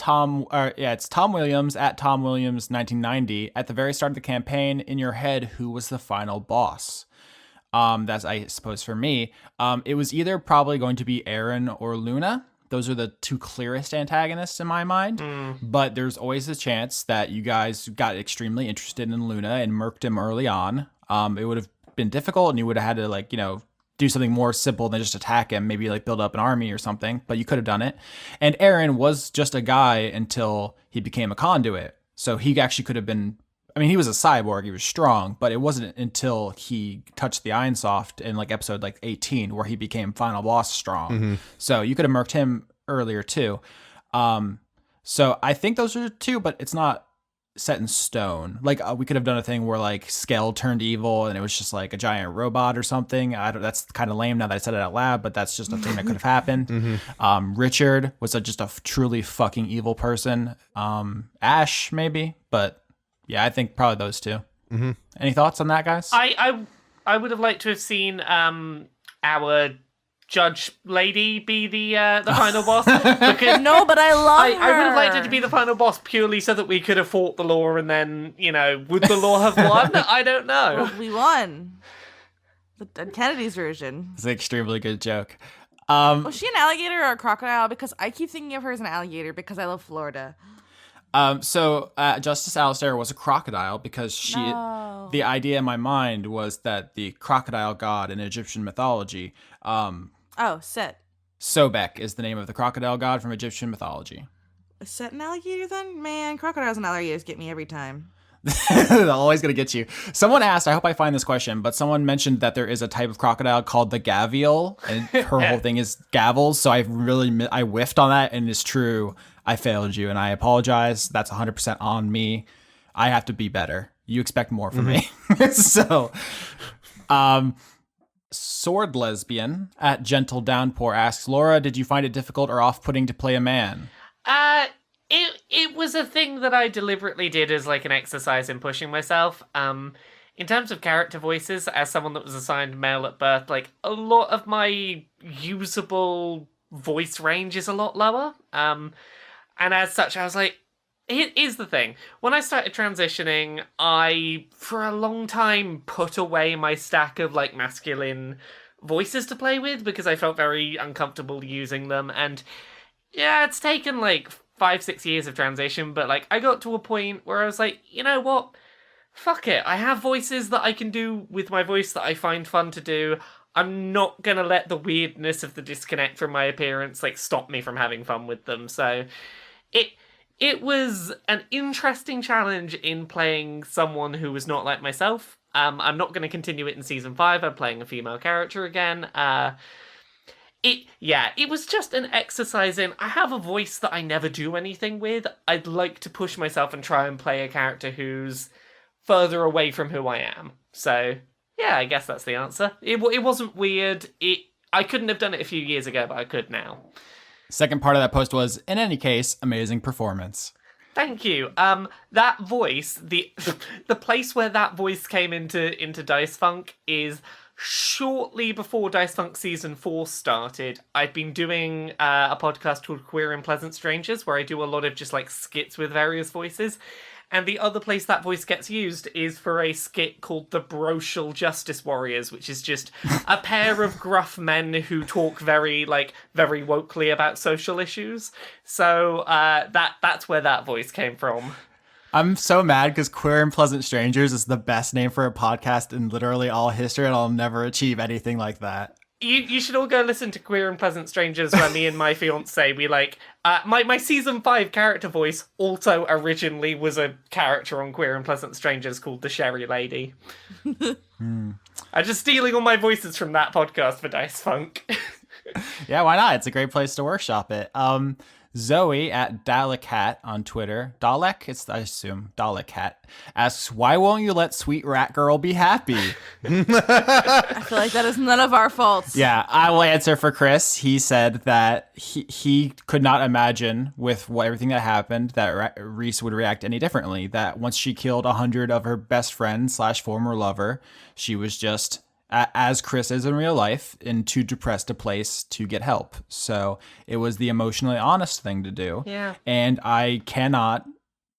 it's Tom Williams at Tom Williams 1990. At the very start of the campaign, in your head, who was the final boss? That's, I suppose, for me. It was either probably going to be Aaron or Luna. Those are the two clearest antagonists in my mind. But there's always a chance that you guys got extremely interested in Luna and murked him early on. It would have been difficult, and you would have had to, do something more simple than just attack him, maybe like build up an army or something, but you could have done it. And Aaron was just a guy until he became a conduit. So he actually could have been, he was a cyborg, he was strong, but it wasn't until he touched the Ironsoft in like episode 18 where he became final boss strong. So you could have murked him earlier too. So I think those are two, but it's not set in stone. We could have done a thing where Skell turned evil and it was just like a giant robot or something. That's kind of lame now that I said it out loud, but that's just a thing that could have happened. Richard was just a truly fucking evil person. Ash maybe, but yeah, I think probably those two. Any thoughts on that, guys? I would have liked to have seen our judge lady be the final boss. Because No, but I love her. I would have liked her to be the final boss purely so that we could have fought the law and then, would the law have won? I don't know. Well, we won. The Kennedy's version. It's an extremely good joke. Was she an alligator or a crocodile? Because I keep thinking of her as an alligator because I love Florida. So Justice Alistair was a crocodile because the idea in my mind was that the crocodile god in Egyptian mythology, Set. Sobek is the name of the crocodile god from Egyptian mythology. Is Set an alligator then? Man, crocodiles and alligators get me every time. They're always going to get you. Someone asked, I hope I find this question, but someone mentioned that there is a type of crocodile called the gavial, and her whole thing is gavels, so I whiffed on that, and it's true. I failed you and I apologize. That's 100% on me. I have to be better. You expect more from me. So, Sword Lesbian at Gentle Downpour asks, Laura, did you find it difficult or off-putting to play a man? It was a thing that I deliberately did as like an exercise in pushing myself. In terms of character voices, as someone that was assigned male at birth, like a lot of my usable voice range is a lot lower. And as such, I was like, here's the thing. When I started transitioning, I, for a long time, put away my stack of like masculine voices to play with because I felt very uncomfortable using them. And yeah, it's taken like 5-6 years of transition, but like I got to a point where I was like, you know what? Fuck it. I have voices that I can do with my voice that I find fun to do. I'm not gonna let the weirdness of the disconnect from my appearance like stop me from having fun with them. So it was an interesting challenge in playing someone who was not like myself. I'm not going to continue it in season 5. I'm playing a female character again. It was just an exercise in, I have a voice that I never do anything with. I'd like to push myself and try and play a character who's further away from who I am. So, yeah, I guess that's the answer. It wasn't weird. I couldn't have done it a few years ago, but I could now. Second part of that post was, in any case, amazing performance. Thank you. That voice, the place where that voice came into Dice Funk is shortly before Dice Funk Season 4 started. I'd been doing a podcast called Queer and Pleasant Strangers, where I do a lot of just like skits with various voices. And the other place that voice gets used is for a skit called The Brochal Justice Warriors, which is just a pair of gruff men who talk very wokely about social issues. So that's where that voice came from. I'm so mad because Queer and Pleasant Strangers is the best name for a podcast in literally all history, and I'll never achieve anything like that. You should all go listen to Queer and Pleasant Strangers, where me and my fiance, we my season 5 character voice also originally was a character on Queer and Pleasant Strangers called the Sherry Lady. I'm just stealing all my voices from that podcast for Dice Funk. Yeah, why not? It's a great place to workshop it. Zoe at Dalekat on Twitter, Dalek, I assume Dalekat, asks, why won't you let Sweet Rat Girl be happy? I feel like that is none of our faults. Yeah, I will answer for Chris. He said that he could not imagine with everything that happened that Reese would react any differently. That once she killed 100 of her best friends / former lover, she was just, as Chris is in real life, in too depressed a place to get help. So it was the emotionally honest thing to do. Yeah. And I cannot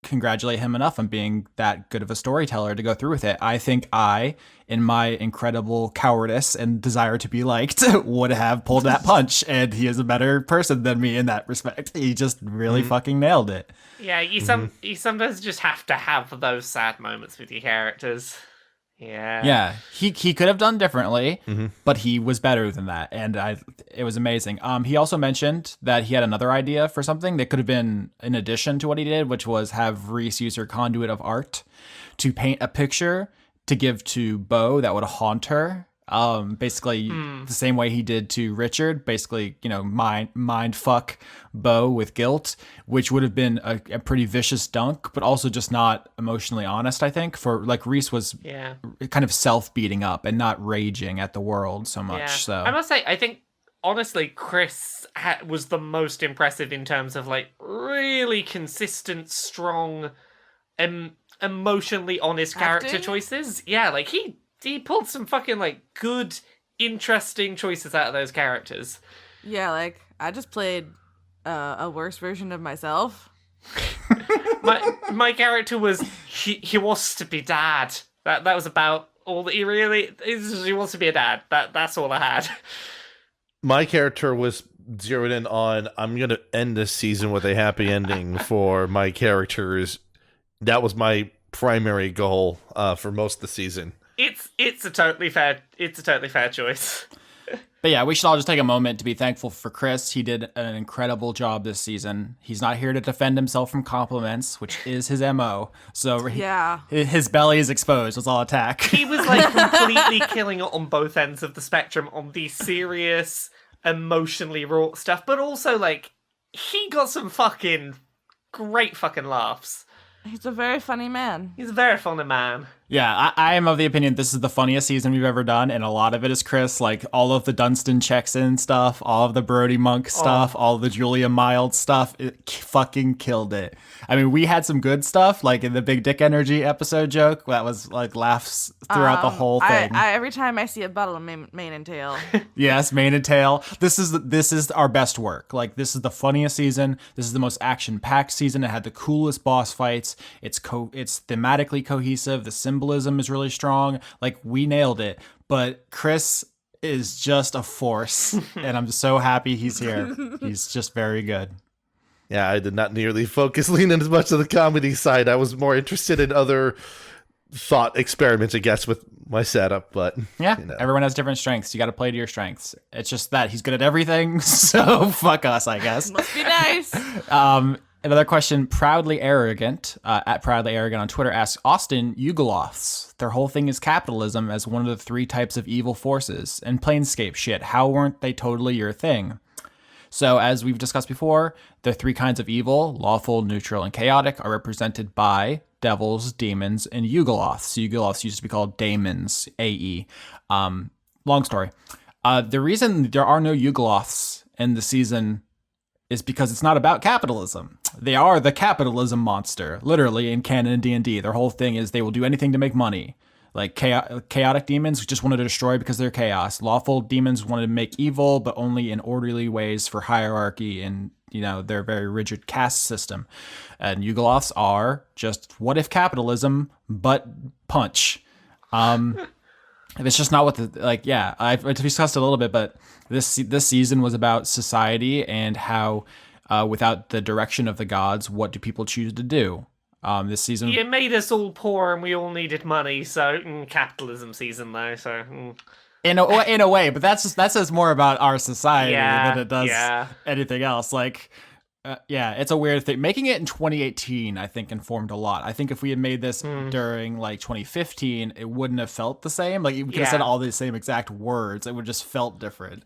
congratulate him enough on being that good of a storyteller to go through with it. I think I, in my incredible cowardice and desire to be liked, would have pulled that punch. And he is a better person than me in that respect. He just really fucking nailed it. Yeah, you sometimes just have to have those sad moments with your characters. Yeah, he could have done differently, but he was better than that, and it was amazing. He also mentioned that he had another idea for something that could have been in addition to what he did, which was have Reese use her conduit of art to paint a picture to give to Bo that would haunt her. Basically the same way he did to Richard, basically, mind fuck Bo with guilt, which would have been a pretty vicious dunk, but also just not emotionally honest, I think, for like Reese was kind of self-beating up and not raging at the world so much. So I must say, I think honestly, Chris was the most impressive in terms of like really consistent, strong, emotionally honest character choices. Yeah, like he pulled some fucking, like, good, interesting choices out of those characters. Yeah, like, I just played a worse version of myself. my character was, he wants to be dad. That was about all that he wants to be a dad. That's all I had. My character was zeroed in on, I'm going to end this season with a happy ending for my characters. That was my primary goal for most of the season. It's a totally fair choice. But yeah, we should all just take a moment to be thankful for Chris. He did an incredible job this season. He's not here to defend himself from compliments, which is his MO. So his belly is exposed. It's all attack. He was like completely killing it on both ends of the spectrum, on the serious, emotionally raw stuff, but also like he got some fucking great fucking laughs. He's a very funny man. He's a very funny man. Yeah, I am of the opinion this is the funniest season we've ever done, and a lot of it is Chris. Like, all of the Dunstan checks-in stuff, all of the Brody Monk stuff, all of the Julia Mild stuff, it fucking killed it. I mean, we had some good stuff, like in the Big Dick Energy episode joke, that was like laughs throughout the whole thing. I every time I see a bottle of mane and tail. Yes, mane and tail. This is our best work. Like, this is the funniest season. This is the most action-packed season. It had the coolest boss fights. It's thematically cohesive. The symbolism is really strong. Like, we nailed it. But Chris is just a force, and I'm so happy he's here. He's just very good. Yeah, I did not nearly lean in as much to the comedy side. I was more interested in other thought experiments, I guess, with my setup. But yeah, everyone has different strengths. You got to play to your strengths. It's just that he's good at everything, so fuck us, I guess. Must be nice. Another question, Proudly Arrogant, at Proudly Arrogant on Twitter, asks, Austin, Yugoloths, their whole thing is capitalism as one of the 3 types of evil forces. And Planescape shit, how weren't they totally your thing? So, as we've discussed before, the 3 kinds of evil, lawful, neutral, and chaotic, are represented by devils, demons, and Yugoloths. Yugoloths used to be called daemons, AE. Long story. The reason there are no Yugoloths in the season is because it's not about capitalism. They are the capitalism monster, literally, in canon and D&D. Their whole thing is they will do anything to make money. Like, chaotic demons just wanted to destroy because they're chaos. Lawful demons wanted to make evil, but only in orderly ways for hierarchy and, their very rigid caste system. And Yugoloths are just what if capitalism, but punch. It's just not what I've discussed it a little bit, but this season was about society and how, without the direction of the gods, what do people choose to do? This season, it made us all poor and we all needed money. So capitalism season, though. So in a way, but that says more about our society than it does anything else. Like, it's a weird thing. Making it in 2018, I think, informed a lot. I think if we had made this during like 2015, it wouldn't have felt the same. Like, you could have said all the same exact words. It would just felt different.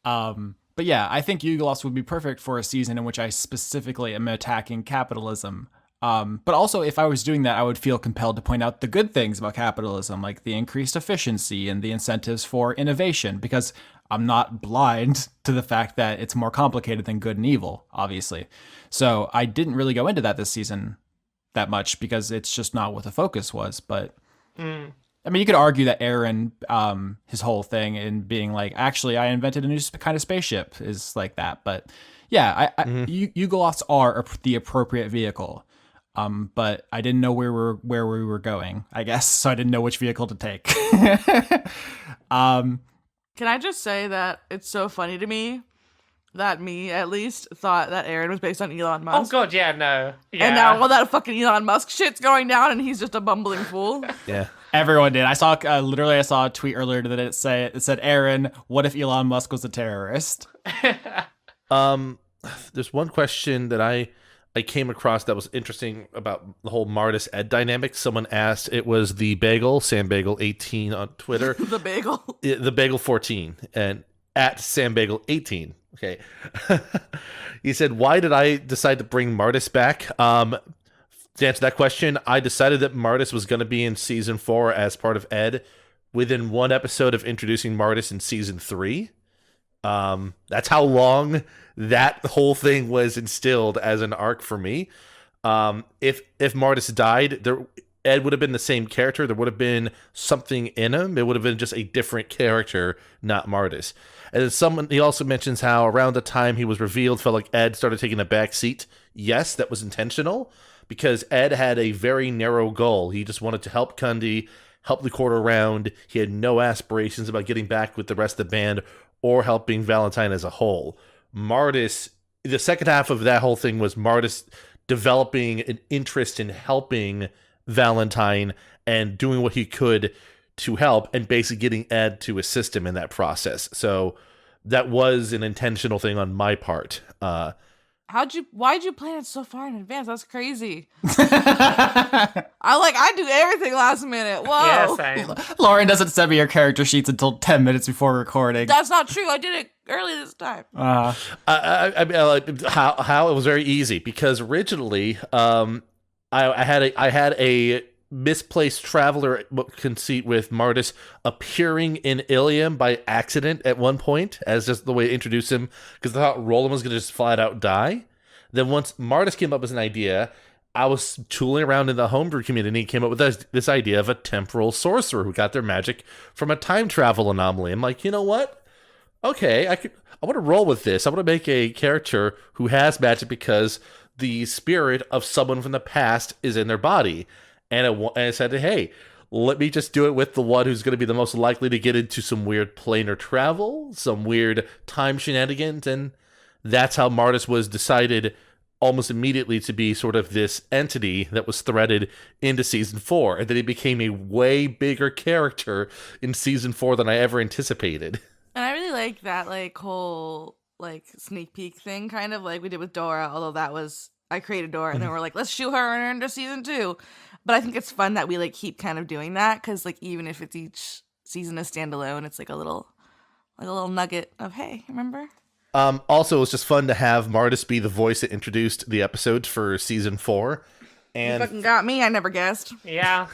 But yeah, I think Yugoloths would be perfect for a season in which I specifically am attacking capitalism. But also, if I was doing that, I would feel compelled to point out the good things about capitalism, like the increased efficiency and the incentives for innovation, because I'm not blind to the fact that it's more complicated than good and evil, obviously. So I didn't really go into that this season that much because it's just not what the focus was. But I mean, you could argue that Aaron, his whole thing in being like, actually, I invented a new kind of spaceship is like that. But yeah, Yugoloths are the appropriate vehicle. But I didn't know where we were going, I guess, so I didn't know which vehicle to take. Can I just say that it's so funny to me that me, at least, thought that Aaron was based on Elon Musk. Oh, God, yeah, no. Yeah. And now all that fucking Elon Musk shit's going down and he's just a bumbling fool. Yeah. Everyone did. I saw a tweet earlier that it said, Aaron, what if Elon Musk was a terrorist? There's one question that I came across that was interesting about the whole Mardis Ed dynamic. Someone asked, it was the Bagel, Sam Bagel 18 on Twitter. The Bagel? The Bagel 14 and at Sam Bagel 18. Okay. He said, why did I decide to bring Mardis back? To answer that question, I decided that Mardis was going to be in season 4 as part of Ed within one episode of introducing Mardis in season 3. That's how long that whole thing was instilled as an arc for me. If Mardis died, Ed would have been the same character. There would have been something in him. It would have been just a different character, not Mardis. And then he also mentions how around the time he was revealed, felt like Ed started taking a back seat. Yes, that was intentional because Ed had a very narrow goal. He just wanted to help Kundi, help the court around. He had no aspirations about getting back with the rest of the band or helping Valentine as a whole. Mardis, the second half of that whole thing was Mardis developing an interest in helping Valentine and doing what he could to help and basically getting Ed to assist him in that process. So that was an intentional thing on my part. Why'd you plan it so far in advance? That's crazy. I do everything last minute. Whoa. Yeah, same. Lauren doesn't send me her character sheets until 10 minutes before recording. That's not true. I did it early this time. I mean, like, how it was very easy because originally, I had a misplaced traveler conceit with Mardis appearing in Ilium by accident at one point as just the way to introduce him because I thought Roland was going to just flat out die. Then once Mardis came up with an idea, I was tooling around in the homebrew community and came up with this idea of a temporal sorcerer who got their magic from a time travel anomaly. I'm like, you know what? Okay, I want to roll with this. I want to make a character who has magic because the spirit of someone from the past is in their body. And I said, hey, let me just do it with the one who's going to be the most likely to get into some weird planar travel, some weird time shenanigans. And that's how Mardis was decided almost immediately to be sort of this entity that was threaded into season 4. And then he became a way bigger character in season 4 than I ever anticipated. And I really like that whole sneak peek thing, kind of like we did with Dora, although that was I created Dora and then we're like, let's shoot her into season 2. But I think it's fun that we keep kind of doing that because even if it's each season a standalone, it's a little nugget of, hey, remember? Also, it was just fun to have Mardis be the voice that introduced the episodes for season 4. And you fucking got me. I never guessed. Yeah.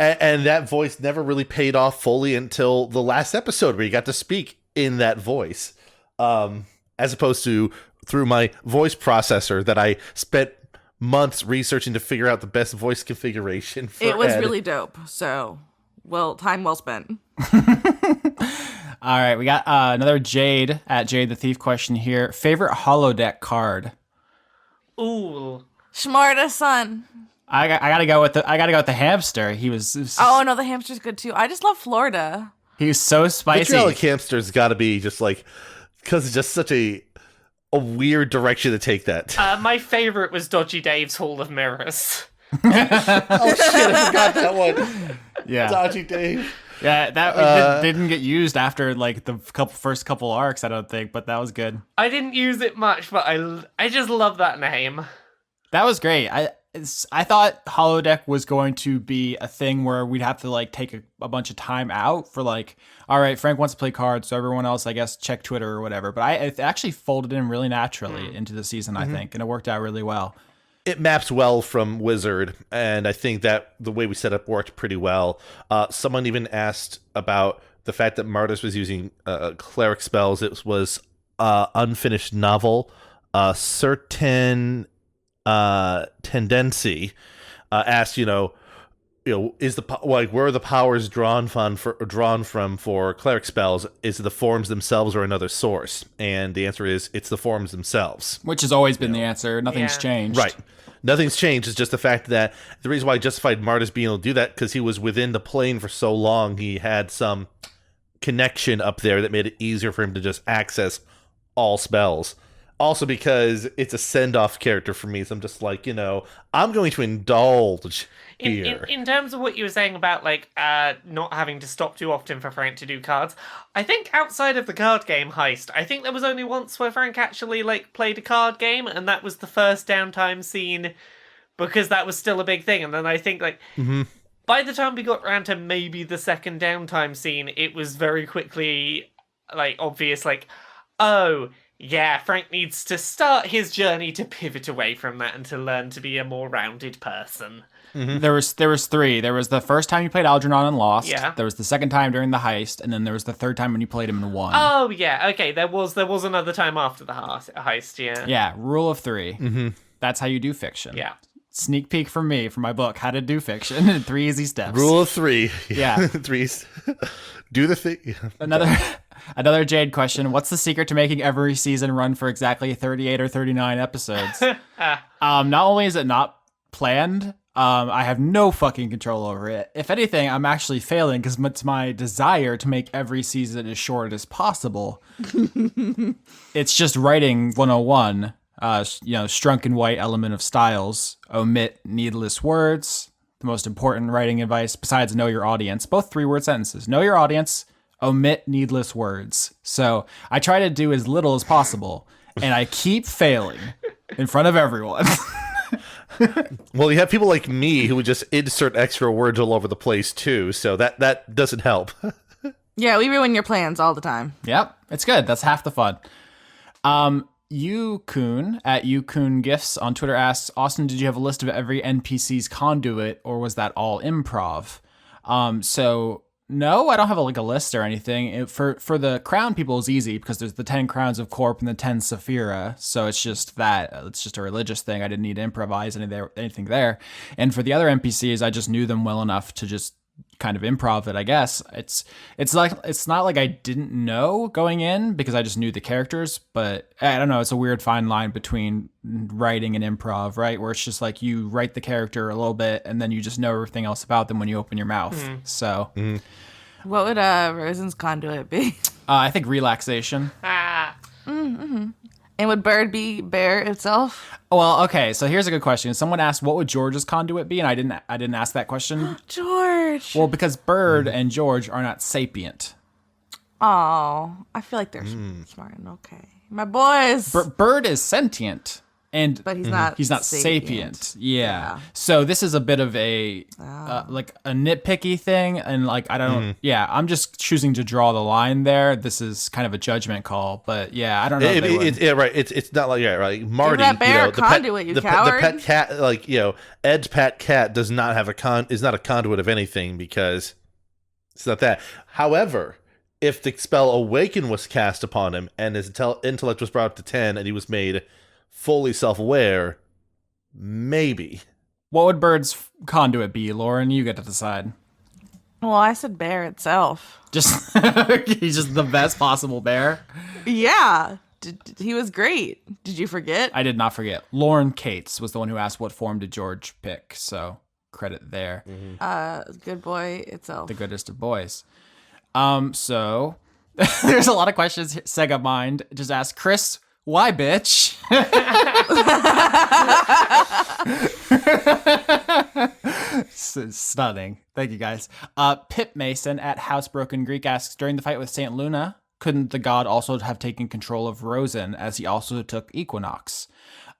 And that voice never really paid off fully until the last episode where you got to speak in that voice. As opposed to through my voice processor that I spent months researching to figure out the best voice configuration for It was Ed. really dope. So, time well spent. All right, we got another Jade at Jade the Thief question here. Favorite holodeck card? Ooh. Shmarda son. I gotta go with the hamster. He was. Oh no, the hamster's good too. I just love Florida. He was so spicy. Vitriolic Hamster's got to be just because it's just such a weird direction to take that. My favorite was Dodgy Dave's Hall of Mirrors. Oh shit, I forgot that one. Yeah, Dodgy Dave. Yeah, that didn't get used after the first couple arcs, I don't think, but that was good. I didn't use it much, but I just love that name. That was great. I thought holodeck was going to be a thing where we'd have to take a bunch of time out for all right, Frank wants to play cards, so everyone else, I guess, check Twitter or whatever. But it actually folded in really naturally into the season, I think, and it worked out really well. It maps well from Wizard, and I think that the way we set up worked pretty well. Someone even asked about the fact that Mardis was using cleric spells. It was unfinished novel. Certain tendency asked, is where are the powers drawn from for cleric spells? Is it the forms themselves or another source? And the answer is it's the forms themselves, which has always been the answer. Nothing's changed. Right. Nothing's changed. It's just the fact that the reason why I justified Mardis being able to do that because he was within the plane for so long. He had some connection up there that made it easier for him to just access all spells. Also because it's a send-off character for me, so I'm just I'm going to indulge here. In terms of what you were saying about not having to stop too often for Frank to do cards, I think outside of the card game Heist, I think there was only once where Frank actually played a card game, and that was the first downtime scene because that was still a big thing. And then I think by the time we got around to maybe the second downtime scene, it was very quickly obvious oh. Yeah, Frank needs to start his journey to pivot away from that and to learn to be a more rounded person. Mm-hmm. There was 3. There was the first time you played Algernon and lost. Yeah. There was the second time during the heist, and then there was the third time when you played him and won. Oh yeah, okay. There was another time after the heist. Yeah. Yeah. Rule of 3. Mm-hmm. That's how you do fiction. Yeah. Sneak peek from me for my book, How to Do Fiction in 3 Easy Steps. Rule of 3. Yeah. 3. Do the thing. Another Jade question. What's the secret to making every season run for exactly 38 or 39 episodes? Not only is it not planned, I have no fucking control over it. If anything, I'm actually failing because it's my desire to make every season as short as possible. It's just writing 101. Strunk and white element of styles. Omit needless words. The most important writing advice besides know your audience. Both 3-word sentences. Know your audience. Omit needless words. So I try to do as little as possible, and I keep failing in front of everyone. Well, you have people like me who would just insert extra words all over the place too, so that doesn't help. Yeah, we ruin your plans all the time. Yep, it's good. That's half the fun. Yukun at Yukun Gifts on Twitter asks, Austin, did you have a list of every NPC's conduit, or was that all improv? So no, I don't have a list or anything. For the crown people is easy because there's the 10 crowns of Corp and the 10 Sephira. So it's just that. It's just a religious thing. I didn't need to improvise anything there. And for the other NPCs, I just knew them well enough to just kind of improv it, I guess. It's not like I didn't know going in because I just knew the characters, but I don't know, it's a weird fine line between writing and improv, right? Where it's just like you write the character a little bit and then you just know everything else about them when you open your mouth. So What would Rosen's conduit be? I think relaxation. And would bird be bear itself? Well, okay, so here's a good question. Someone asked what would George's conduit be, and I didn't ask that question. George. Well, because Bird and George are not sapient. Oh, I feel like they're smart and okay. My boys. Bird is sentient. But he's not. He's not sapient. Yeah. So this is a bit of a like a nitpicky thing, and like I don't. Yeah, I'm just choosing to draw the line there. This is kind of a judgment call, but yeah, I don't know. Right. It's not like right. Marty, that bear the conduit, pet, you coward. The pet cat, like Ed's pet cat does not have is not a conduit of anything because it's not that. However, if the spell Awaken was cast upon him and his intellect was brought up to 10 and he was made fully self-aware, maybe. What would Bird's conduit be, Lauren? You get to decide. Well, I said bear itself. Just he's just the best possible bear. Yeah, he was great. Did you forget? I did not forget. Lauren Cates was the one who asked what form did George pick, so credit there. Good boy itself. The goodest of boys. So there's a lot of questions. Sega Mind just asked Chris, why, bitch? Stunning. Thank you, guys. Pip Mason at Housebroken Greek asks, during the fight with Saint Luna, couldn't the god also have taken control of Rosen as he also took Equinox?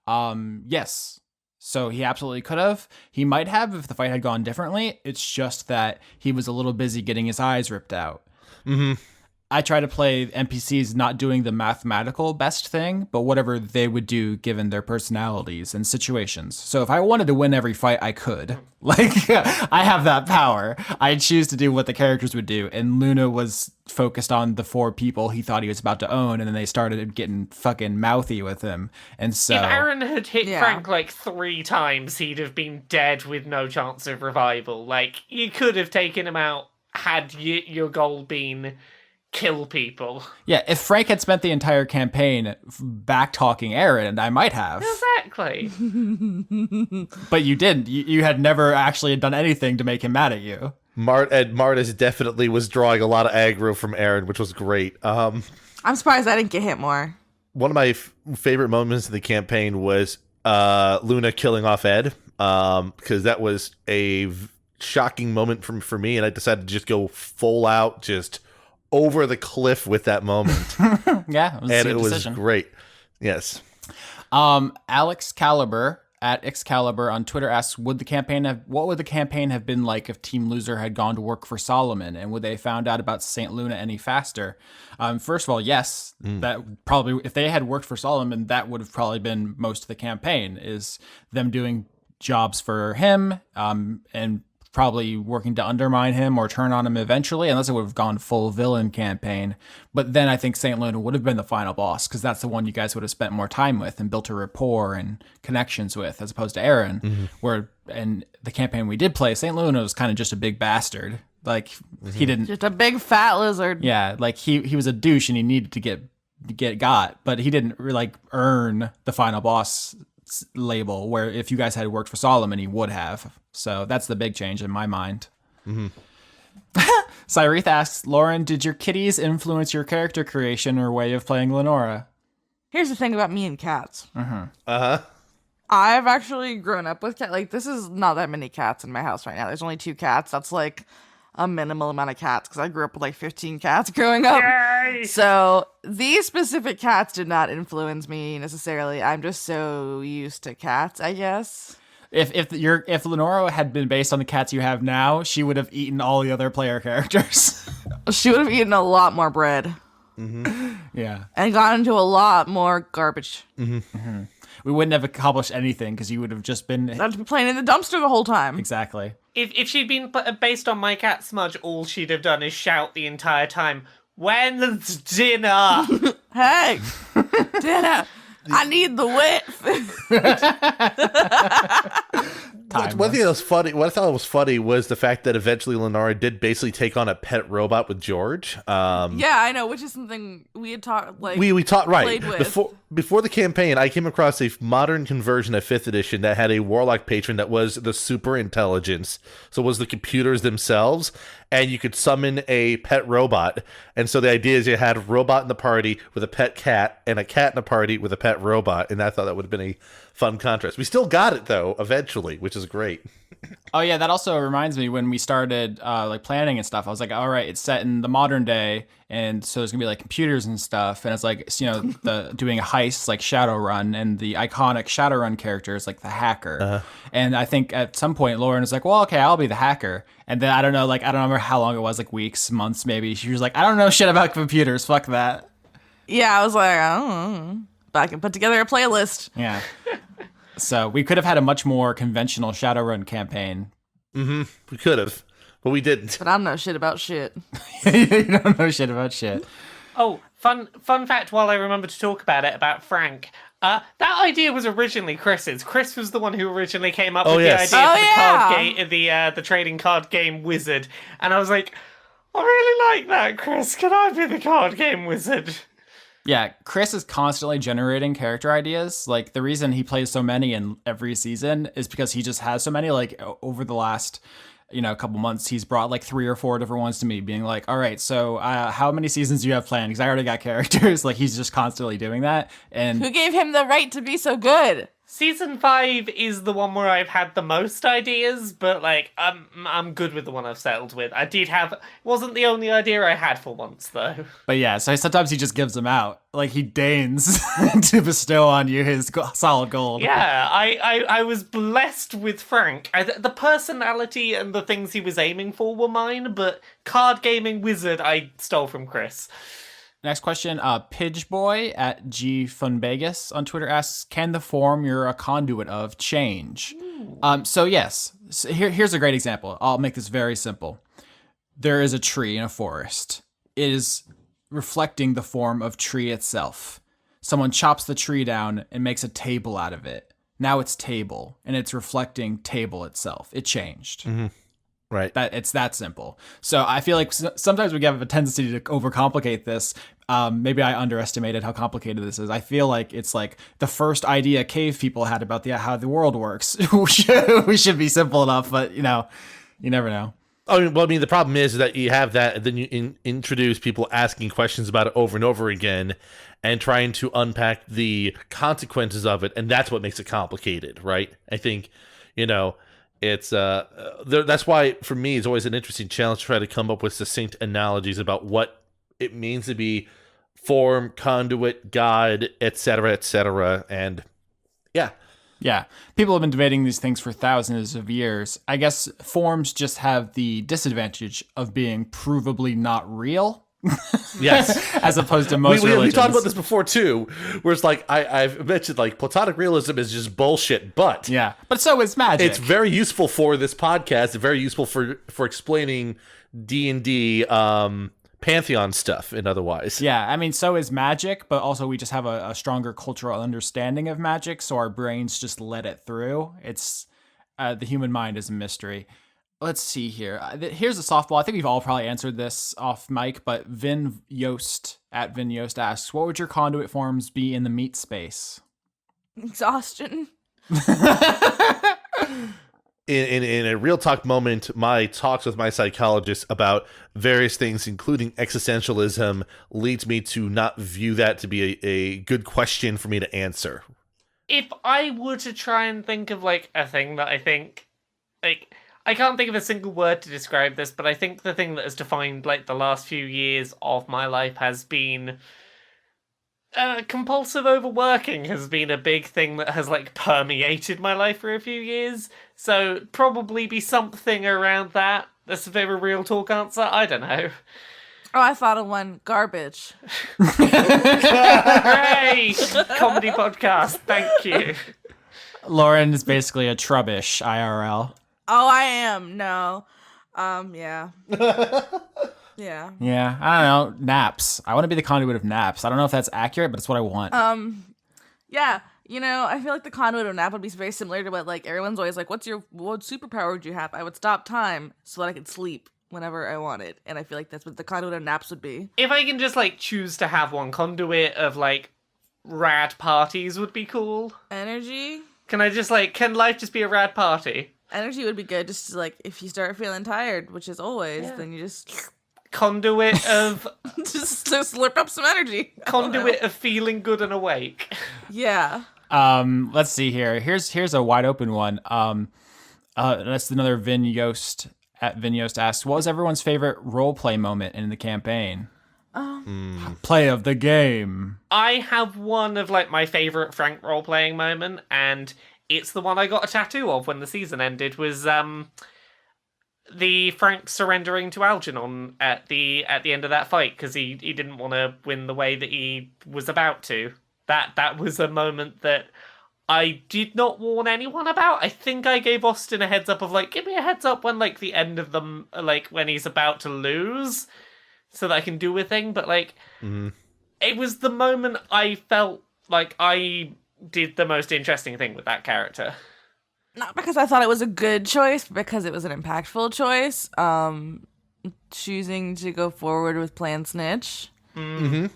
Yes. So he absolutely could have. He might have if the fight had gone differently. It's just that he was a little busy getting his eyes ripped out. Mm-hmm. I try to play NPCs not doing the mathematical best thing, but whatever they would do given their personalities and situations. So if I wanted to win every fight, I could. Like, I have that power. I choose to do what the characters would do. And Luna was focused on the 4 people he thought he was about to own, and then they started getting fucking mouthy with him. And so... if Aaron had hit Frank like 3 times, he'd have been dead with no chance of revival. Like, you could have taken him out had your goal been... kill people. Yeah, if Frank had spent the entire campaign back-talking Aaron, I might have. Exactly. But you didn't. You had never actually done anything to make him mad at you. Mardis definitely was drawing a lot of aggro from Aaron, which was great. I'm surprised I didn't get hit more. One of my favorite moments of the campaign was Luna killing off Ed, because that was a shocking moment for me, and I decided to just go full out, just over the cliff with that moment. Yeah, it was great. Yes. Alex Caliber at Excalibur on Twitter asks, what would the campaign have been like if Team Loser had gone to work for Solomon, and would they found out about Saint Luna any faster? First of all, yes, that probably, if they had worked for Solomon, that would have probably been most of the campaign, is them doing jobs for him, and probably working to undermine him or turn on him eventually, unless it would have gone full villain campaign. But then I think Saint Luna would have been the final boss, because that's the one you guys would have spent more time with and built a rapport and connections with, as opposed to Aaron, where in the campaign we did play, Saint Luna was kind of just a big bastard. Like, he didn't... just a big fat lizard. Yeah, like, he was a douche and he needed to get got, but he didn't, like, earn the final boss label, where if you guys had worked for Solomon, he would have. So that's the big change in my mind. Cyrith asks, Lauren, did your kitties influence your character creation or way of playing Lenora? Here's the thing about me and cats. Uh-huh. I've actually grown up with cats. Like, this is not that many cats in my house right now. There's only 2 cats. That's like a minimal amount of cats, because I grew up with like 15 cats growing up. Yay! So these specific cats did not influence me necessarily. I'm just so used to cats, I guess. If Lenora had been based on the cats you have now, she would have eaten all the other player characters. She would have eaten a lot more bread. Yeah. And gotten into a lot more garbage. We wouldn't have accomplished anything because you would have just been... I'd be playing in the dumpster the whole time. Exactly. If she'd been based on My Cat Smudge, all she'd have done is shout the entire time, "When's dinner?" Hey, dinner. I need the width. One thing that was funny, what I thought was funny was the fact that eventually Lenara did basically take on a pet robot with George. Yeah, I know, which is something we had talked We taught right played with. before the campaign. I came across a modern conversion of 5th edition that had a warlock patron that was the super intelligence, so it was the computers themselves, and you could summon a pet robot. And so the idea is you had a robot in the party with a pet cat, and a cat in the party with a pet robot, and I thought that would have been a fun contrast. We still got it though eventually, which is great. Oh yeah, that also reminds me when we started like planning and stuff. I was like, all right, it's set in the modern day, and so there's gonna be like computers and stuff, and it's like doing a heist like Shadowrun, and the iconic Shadowrun character is like the hacker. And I think at some point Lauren was like, well, okay, I'll be the hacker, and then I don't remember how long it was, like weeks, months, maybe. She was like, I don't know shit about computers, fuck that. Yeah, I was like, I don't know. Back and put together a playlist. Yeah. So we could have had a much more conventional Shadowrun campaign. We could have, but we didn't. But I don't know shit about shit. You don't know shit about shit. Oh, fun fact while I remember to talk about it, about Frank. That idea was originally Chris's. Chris was the one who originally came up with yes. the idea for the yeah. card game, the trading card game wizard. And I was like, I really like that, Chris. Can I be the card game wizard? Yeah, Chris is constantly generating character ideas. Like, the reason he plays so many in every season is because he just has so many. Like, over the last, couple months, he's brought like 3 or 4 different ones to me, being like, all right, so how many seasons do you have planned? Because I already got characters. Like, he's just constantly doing that. And Who gave him the right to be so good? Season 5 is the one where I've had the most ideas, but like I'm good with the one I've settled with. Wasn't the only idea I had for once though. But yeah, so sometimes he just gives them out. Like, he deigns to bestow on you his solid gold. Yeah, I was blessed with Frank. The personality and the things he was aiming for were mine, but card gaming wizard I stole from Chris. Next question, Pidgeboy at GFunvegas on Twitter asks, can the form you're a conduit of change? So yes, here's a great example. I'll make this very simple. There is a tree in a forest. It is reflecting the form of tree itself. Someone chops the tree down and makes a table out of it. Now it's table, and it's reflecting table itself. It changed. Mm-hmm. Right. It's that simple. So I feel like sometimes we have a tendency to overcomplicate this. Maybe I underestimated how complicated this is. I feel like it's like the first idea cave people had about how the world works. We should be simple enough, but you never know. I mean, the problem is that you have that, and then you introduce people asking questions about it over and over again, and trying to unpack the consequences of it, and that's what makes it complicated, right? I think, it's that's why for me it's always an interesting challenge to try to come up with succinct analogies about what it means to be form, conduit, god, etc., and yeah, people have been debating these things for thousands of years. I guess forms just have the disadvantage of being provably not real. Yes. As opposed to most religions. We talked about this before too, where it's like I've mentioned like Platonic realism is just bullshit, but so is magic. It's very useful for this podcast, very useful for explaining D&D Pantheon stuff and otherwise. Yeah, I mean, so is magic, but also we just have a stronger cultural understanding of magic, so our brains just let it through. It's the human mind is a mystery. Let's see here. Here's a softball. I think we've all probably answered this off mic, but Vin Yost asks, what would your conduit forms be in the meat space? Exhaustion. In a real talk moment, my talks with my psychologist about various things, including existentialism, leads me to not view that to be a good question for me to answer. If I were to try and think of like a thing that I think, like, I can't think of a single word to describe this, but I think the thing that has defined like the last few years of my life has been compulsive overworking has been a big thing that has like permeated my life for a few years. So probably be something around that. That's a bit of a real talk answer. I don't know. Oh, I thought of one. Garbage. Hooray! Comedy podcast. Thank you. Lauren is basically a trubbish IRL. Oh, I am. No. Yeah. Yeah. Yeah, I don't know. Naps. I want to be the conduit of naps. I don't know if that's accurate, but it's what I want. Yeah. You know, I feel like the conduit of nap would be very similar to what, like, everyone's always like, what superpower would you have? I would stop time so that I could sleep whenever I wanted. And I feel like that's what the conduit of naps would be. If I can just, like, choose to have one, conduit of, like, rad parties would be cool. Energy? Can life just be a rad party? Energy would be good, just to, like, if you start feeling tired, which is always, then you just... Conduit of... just slurp up some energy. Conduit of feeling good and awake. Yeah. Let's see here. Here's a wide open one. That's another Vin Yost at Vin Yost asks, what was everyone's favorite roleplay moment in the campaign? Play of the game. I have one of, like, my favorite Frank role-playing moment, and it's the one I got a tattoo of when the season ended, was the Frank surrendering to Algernon at the end of that fight, because he didn't want to win the way that he was about to. That was a moment that I did not warn anyone about. I think I gave Austin a heads up of, like, give me a heads up when, like, the end of them, like, when he's about to lose, so that I can do a thing. But, like, it was the moment I felt like I did the most interesting thing with that character. Not because I thought it was a good choice, but because it was an impactful choice. Choosing to go forward with Plan Snitch. Mm-hmm.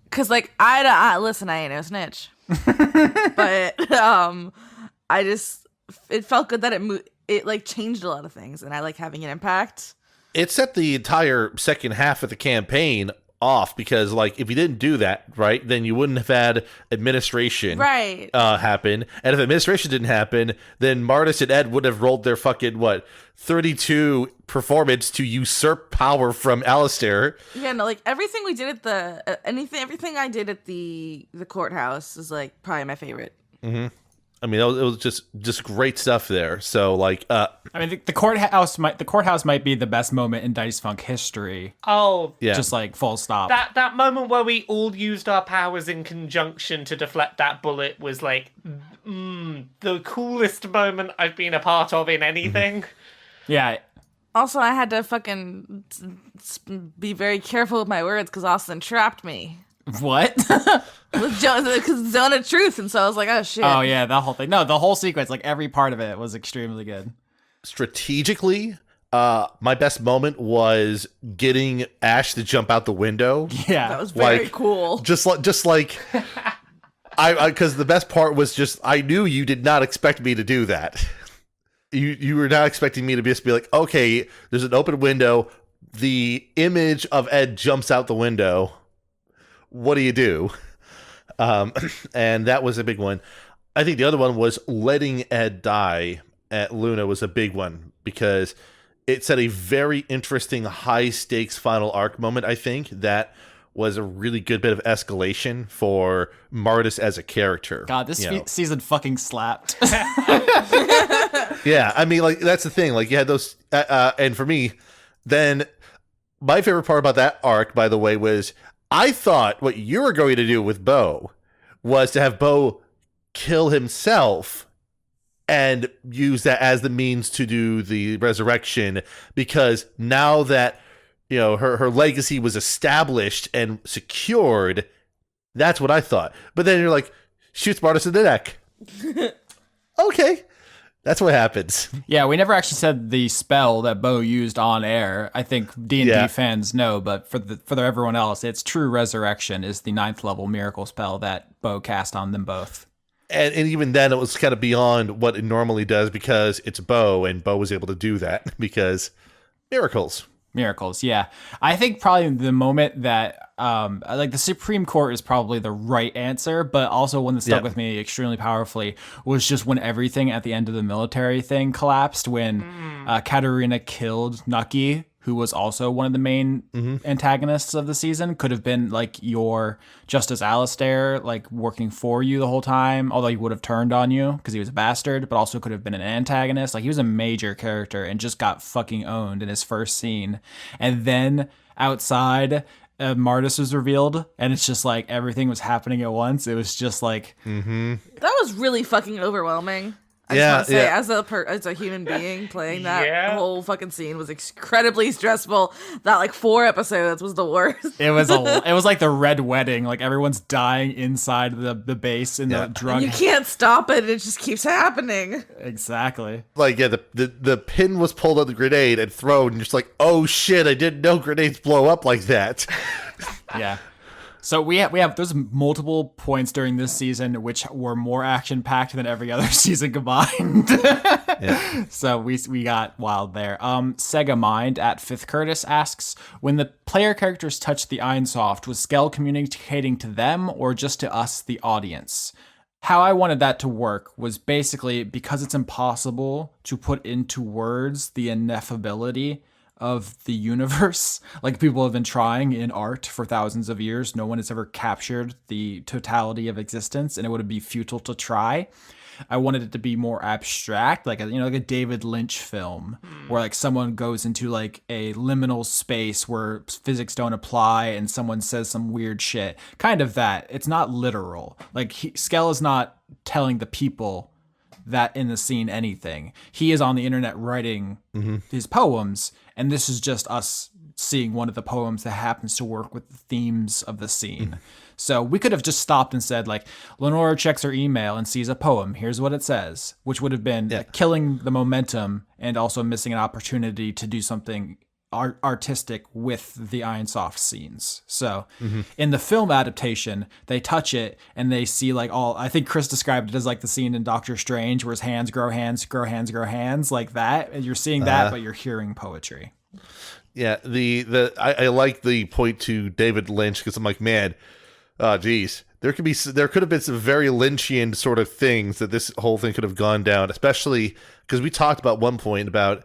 Because, like, I listen, I ain't no snitch. But, it felt good that it, like, changed a lot of things, and I like having an impact. It set the entire second half of the campaign off, because, like, if you didn't do that, right, then you wouldn't have had administration happen. And if administration didn't happen, then Mardis and Ed would have rolled their fucking, 32 performance to usurp power from Alistair. Yeah, no, like, everything we did at everything I did at the courthouse is, like, probably my favorite. Mm-hmm. I mean, it was just great stuff there. So, like, I mean, the courthouse might be the best moment in Dice Funk history. Oh, yeah. Just like full stop. That moment where we all used our powers in conjunction to deflect that bullet was, like, the coolest moment I've been a part of in anything. Yeah. Also, I had to fucking be very careful with my words because Austin trapped me. What? With Zone of Truth, and so I was like, oh shit. Oh yeah, that whole thing. No, the whole sequence, like every part of it was extremely good. Strategically, my best moment was getting Ash to jump out the window. Yeah. That was very cool. Just like I because the best part was just I knew you did not expect me to do that. You were not expecting me to just be like, okay, there's an open window, the image of Ed jumps out the window. What do you do? And that was a big one. I think the other one was letting Ed die at Luna was a big one because it set a very interesting high stakes final arc moment. I think that was a really good bit of escalation for Mardis as a character. God, this season fucking slapped. Yeah, I mean, like, that's the thing. Like, you had those, and for me, then my favorite part about that arc, by the way, was I thought what you were going to do with Bo was to have Bo kill himself and use that as the means to do the resurrection, because now that, you know, her legacy was established and secured, that's what I thought. But then you're like, shoots Mardis in the neck. Okay. That's what happens. Yeah, we never actually said the spell that Bo used on air. I think D&D fans know, but for everyone else, it's True Resurrection is the 9th level miracle spell that Bo cast on them both. And even then, it was kind of beyond what it normally does because it's Bo, and Bo was able to do that because miracles. Miracles, yeah. I think probably the moment that, like, the Supreme Court is probably the right answer, but also one that stuck with me extremely powerfully was just when everything at the end of the military thing collapsed, when Katarina killed Nucky, who was also one of the main antagonists of the season, could have been, like, your Justice Alistair, like, working for you the whole time, although he would have turned on you because he was a bastard, but also could have been an antagonist. Like, he was a major character and just got fucking owned in his first scene. And then outside, Mardis was revealed, and it's just like everything was happening at once. It was just like That was really fucking overwhelming. I just want to say, as a human being playing that whole fucking scene was incredibly stressful. That like 4 episodes was the worst. It was like the Red Wedding. Like everyone's dying inside the base in the drunk. You can't stop it. It just keeps happening. Exactly. Like, yeah, the pin was pulled on the grenade and thrown, and you're just like, oh shit, I didn't know grenades blow up like that. Yeah. So we have there's multiple points during this season which were more action packed than every other season combined. So we got wild there. Sega Mind at Fifth Curtis asks, when the player characters touched the Ironsoft, was Skell communicating to them or just to us, the audience? How I wanted that to work was basically because it's impossible to put into words the ineffability of the universe. Like, people have been trying in art for thousands of years. No one has ever captured the totality of existence, and it would be futile to try. I wanted it to be more abstract, like a David Lynch film, where like someone goes into like a liminal space where physics don't apply, and someone says some weird shit. Kind of that. It's not literal. Like Skell is not telling the people that in the scene anything. He is on the internet writing his poems, and this is just us seeing one of the poems that happens to work with the themes of the scene. So we could have just stopped and said, like, Lenora checks her email and sees a poem. Here's what it says, which would have been killing the momentum and also missing an opportunity to do something artistic with the Ironsoft scenes. So in the film adaptation, they touch it and they see like I think Chris described it as like the scene in Doctor Strange where his hands grow hands, grow hands, grow hands, like that. And you're seeing that, but you're hearing poetry. Yeah, I like the point to David Lynch, because I'm like, man, geez, there could have been some very Lynchian sort of things that this whole thing could have gone down, especially because we talked about one point about,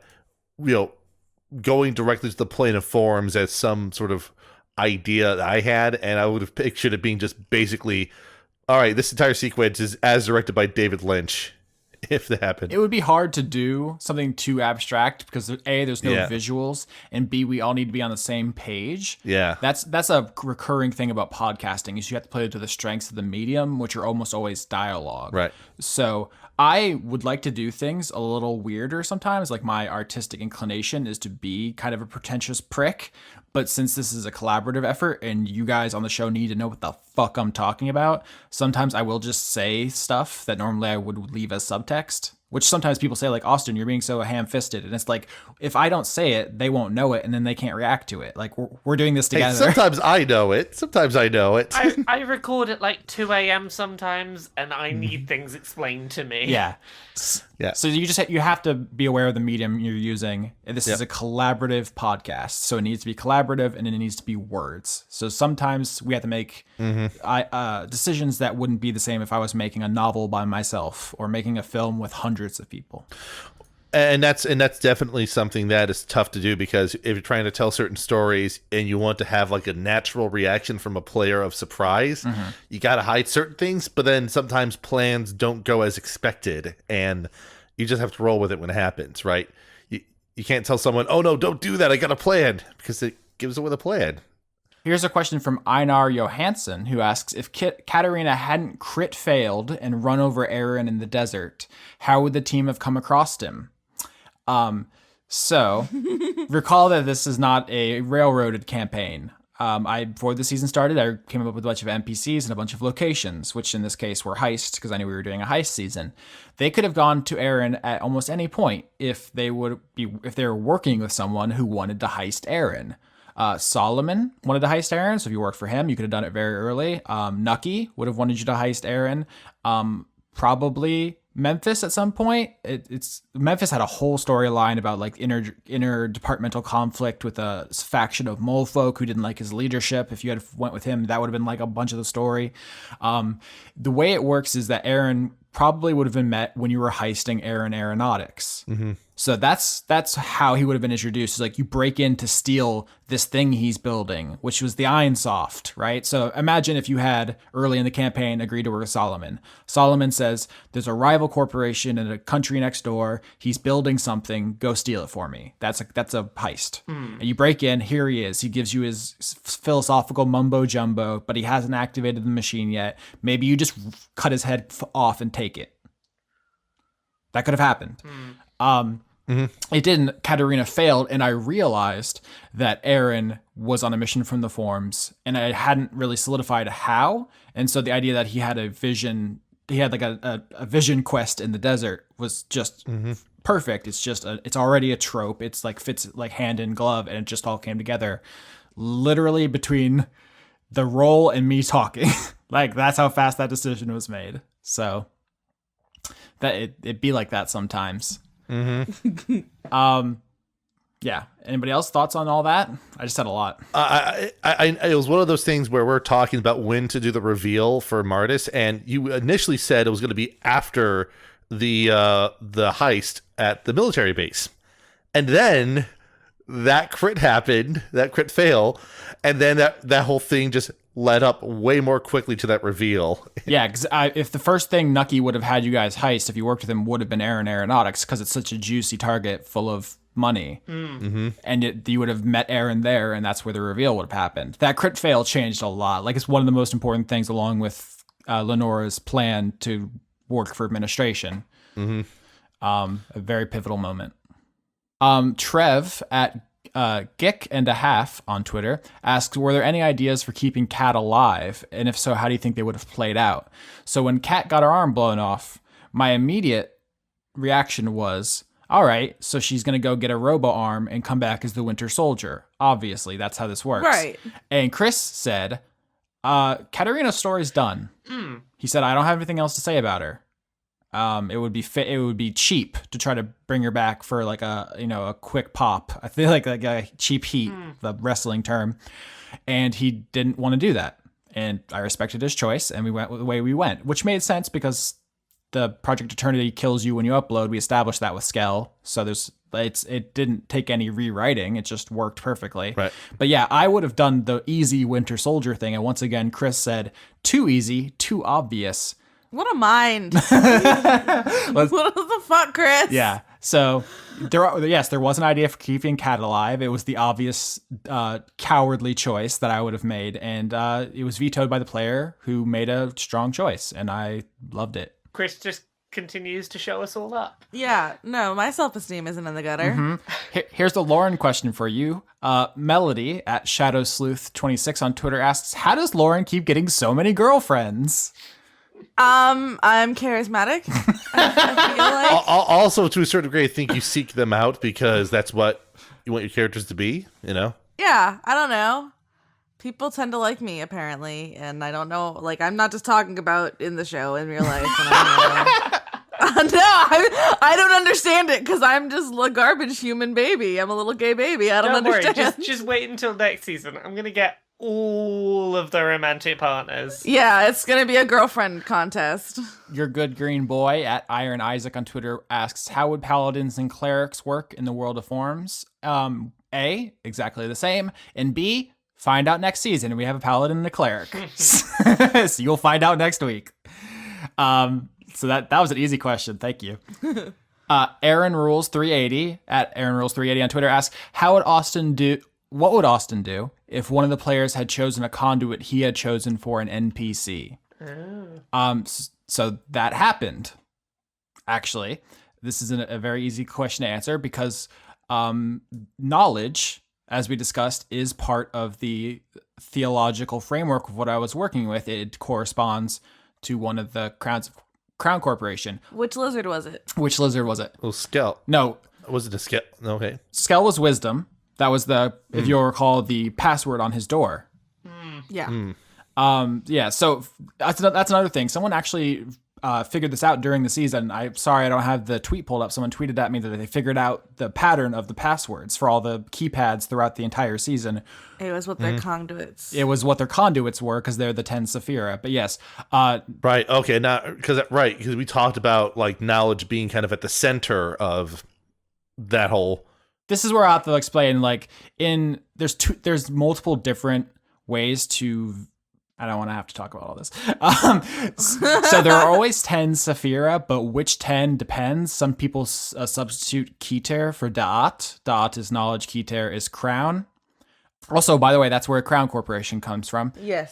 going directly to the plane of forms as some sort of idea that I had, and I would have pictured it being just basically, all right, this entire sequence is as directed by David Lynch, if that happened. It would be hard to do something too abstract because A, there's no visuals, and B, we all need to be on the same page. Yeah. That's a recurring thing about podcasting is you have to play to the strengths of the medium, which are almost always dialogue. Right. So I would like to do things a little weirder sometimes. Like, my artistic inclination is to be kind of a pretentious prick. But since this is a collaborative effort and you guys on the show need to know what the fuck I'm talking about, sometimes I will just say stuff that normally I would leave as subtext. Which sometimes people say, like, Austin, you're being so ham-fisted. And it's like, if I don't say it, they won't know it, and then they can't react to it. Like, we're doing this together. Hey, sometimes I know it. I record at like 2 a.m. sometimes, and I need things explained to me. Yeah. So you have to be aware of the medium you're using. This is a collaborative podcast, so it needs to be collaborative, and it needs to be words. So sometimes we have to make decisions that wouldn't be the same if I was making a novel by myself or making a film with hundreds of people. And that's definitely something that is tough to do, because if you're trying to tell certain stories and you want to have like a natural reaction from a player of surprise, you got to hide certain things, but then sometimes plans don't go as expected and you just have to roll with it when it happens, right? You can't tell someone, oh no, don't do that, I got a plan, because it gives away the plan. Here's a question from Einar Johansson, who asks, if Katarina hadn't crit failed and run over Aaron in the desert, how would the team have come across him? So recall that this is not a railroaded campaign. Before the season started, I came up with a bunch of NPCs and a bunch of locations, which in this case were heists, because I knew we were doing a heist season. They could have gone to Aaron at almost any point if they were working with someone who wanted to heist Aaron. Solomon wanted to heist Aaron, so if you worked for him, you could have done it very early. Nucky would have wanted you to heist Aaron. Probably Memphis at some point. Memphis had a whole storyline about like interdepartmental conflict with a faction of mole folk who didn't like his leadership. If you had went with him, that would have been like a bunch of the story. The way it works is that Aaron probably would have been met when you were heisting Aaron Aeronautics. So that's how he would have been introduced. It's like you break in to steal this thing he's building, which was the Ironsoft, right? So imagine if you had early in the campaign agreed to work with Solomon. Solomon says, there's a rival corporation in a country next door. He's building something. Go steal it for me. That's a heist. And you break in. Here he is. He gives you his philosophical mumbo jumbo, but he hasn't activated the machine yet. Maybe you just cut his head off and take it. That could have happened. It didn't. Katerina failed, and I realized that Aaron was on a mission from the forms, and I hadn't really solidified how. And so the idea that he had a vision, he had like a vision quest in the desert was just perfect. It's just it's already a trope. It's like fits like hand in glove, and it just all came together literally between the role and me talking. Like that's how fast that decision was made. So that it'd be like that sometimes. Yeah. Anybody else thoughts on all that? I just said a lot. It was one of those things where we're talking about when to do the reveal for Mardis, and you initially said it was going to be after the heist at the military base, and then that crit happened, that crit fail, and then that whole thing just led up way more quickly to that reveal. Yeah, because if the first thing Nucky would have had you guys heist, if you worked with him, would have been Aaron Aeronautics, because it's such a juicy target full of money. And you would have met Aaron there, and that's where the reveal would have happened. That crit fail changed a lot. Like, it's one of the most important things, along with Lenora's plan to work for administration. A very pivotal moment. Trev at Gick and a half on Twitter asks, were there any ideas for keeping Kat alive? And if so, how do you think they would have played out? So when Kat got her arm blown off, my immediate reaction was, all right, so she's going to go get a robo arm and come back as the Winter Soldier. Obviously, that's how this works. Right. And Chris said, Katerina's story's done. He said, I don't have anything else to say about her. It would be cheap to try to bring her back for like a quick pop. I feel like a cheap heat, the wrestling term, and he didn't want to do that. And I respected his choice, and we went the way we went, which made sense because the Project Eternity kills you when you upload. We established that with Skell, so it didn't take any rewriting. It just worked perfectly. Right. But yeah, I would have done the easy Winter Soldier thing, and once again, Chris said too easy, too obvious. What a mind. What the fuck, Chris? Yeah. So there was an idea for keeping Kat alive. It was the obvious cowardly choice that I would have made, and it was vetoed by the player, who made a strong choice, and I loved it. Chris just continues to show us all up. Yeah. No, my self-esteem isn't in the gutter. Here's the Lauren question for you. Melody at ShadowSleuth26 on Twitter asks, how does Lauren keep getting so many girlfriends? I'm charismatic. I feel like. Also, to a certain degree, I think you seek them out because that's what you want your characters to be, you know? Yeah, I don't know. People tend to like me, apparently, and I don't know. Like, I'm not just talking about in the show, in real life. When I'm I don't understand it because I'm just a garbage human baby. I'm a little gay baby. I don't understand. Worry, just wait until next season. I'm gonna get all of the romantic partners. Yeah, it's gonna be a girlfriend contest. Your good green boy at Iron Isaac on Twitter asks, how would paladins and clerics work in the world of forms? A, exactly the same, and B, find out next season. We have a paladin and a cleric. So you'll find out next week. So that was an easy question. Thank you. Aaron Rules 380 at Aaron Rules 380 on Twitter asks, what would Austin do if one of the players had chosen a conduit he had chosen for an NPC? So that happened. Actually, this is a very easy question to answer because knowledge, as we discussed, is part of the theological framework of what I was working with. It corresponds to one of the Crown Corporation. Which lizard was it? Oh, Skell. No. Was it a Skell? Okay. Skell was wisdom. That was if you'll recall, the password on his door. Yeah. Yeah, so that's another thing. Someone actually figured this out during the season. I'm sorry I don't have the tweet pulled up. Someone tweeted at me that they figured out the pattern of the passwords for all the keypads throughout the entire season. It was what their conduits. It was what their conduits were because they're the 10 sefirot. But yes. Right. Okay. Now, because we talked about like knowledge being kind of at the center of that whole. This is where I have to explain. Like there's multiple different ways to. I don't want to have to talk about all this. So there are always 10 sefirot, but which 10 depends. Some people substitute keter for da'at. Da'at is knowledge, keter is crown. Also, by the way, that's where Crown Corporation comes from. Yes.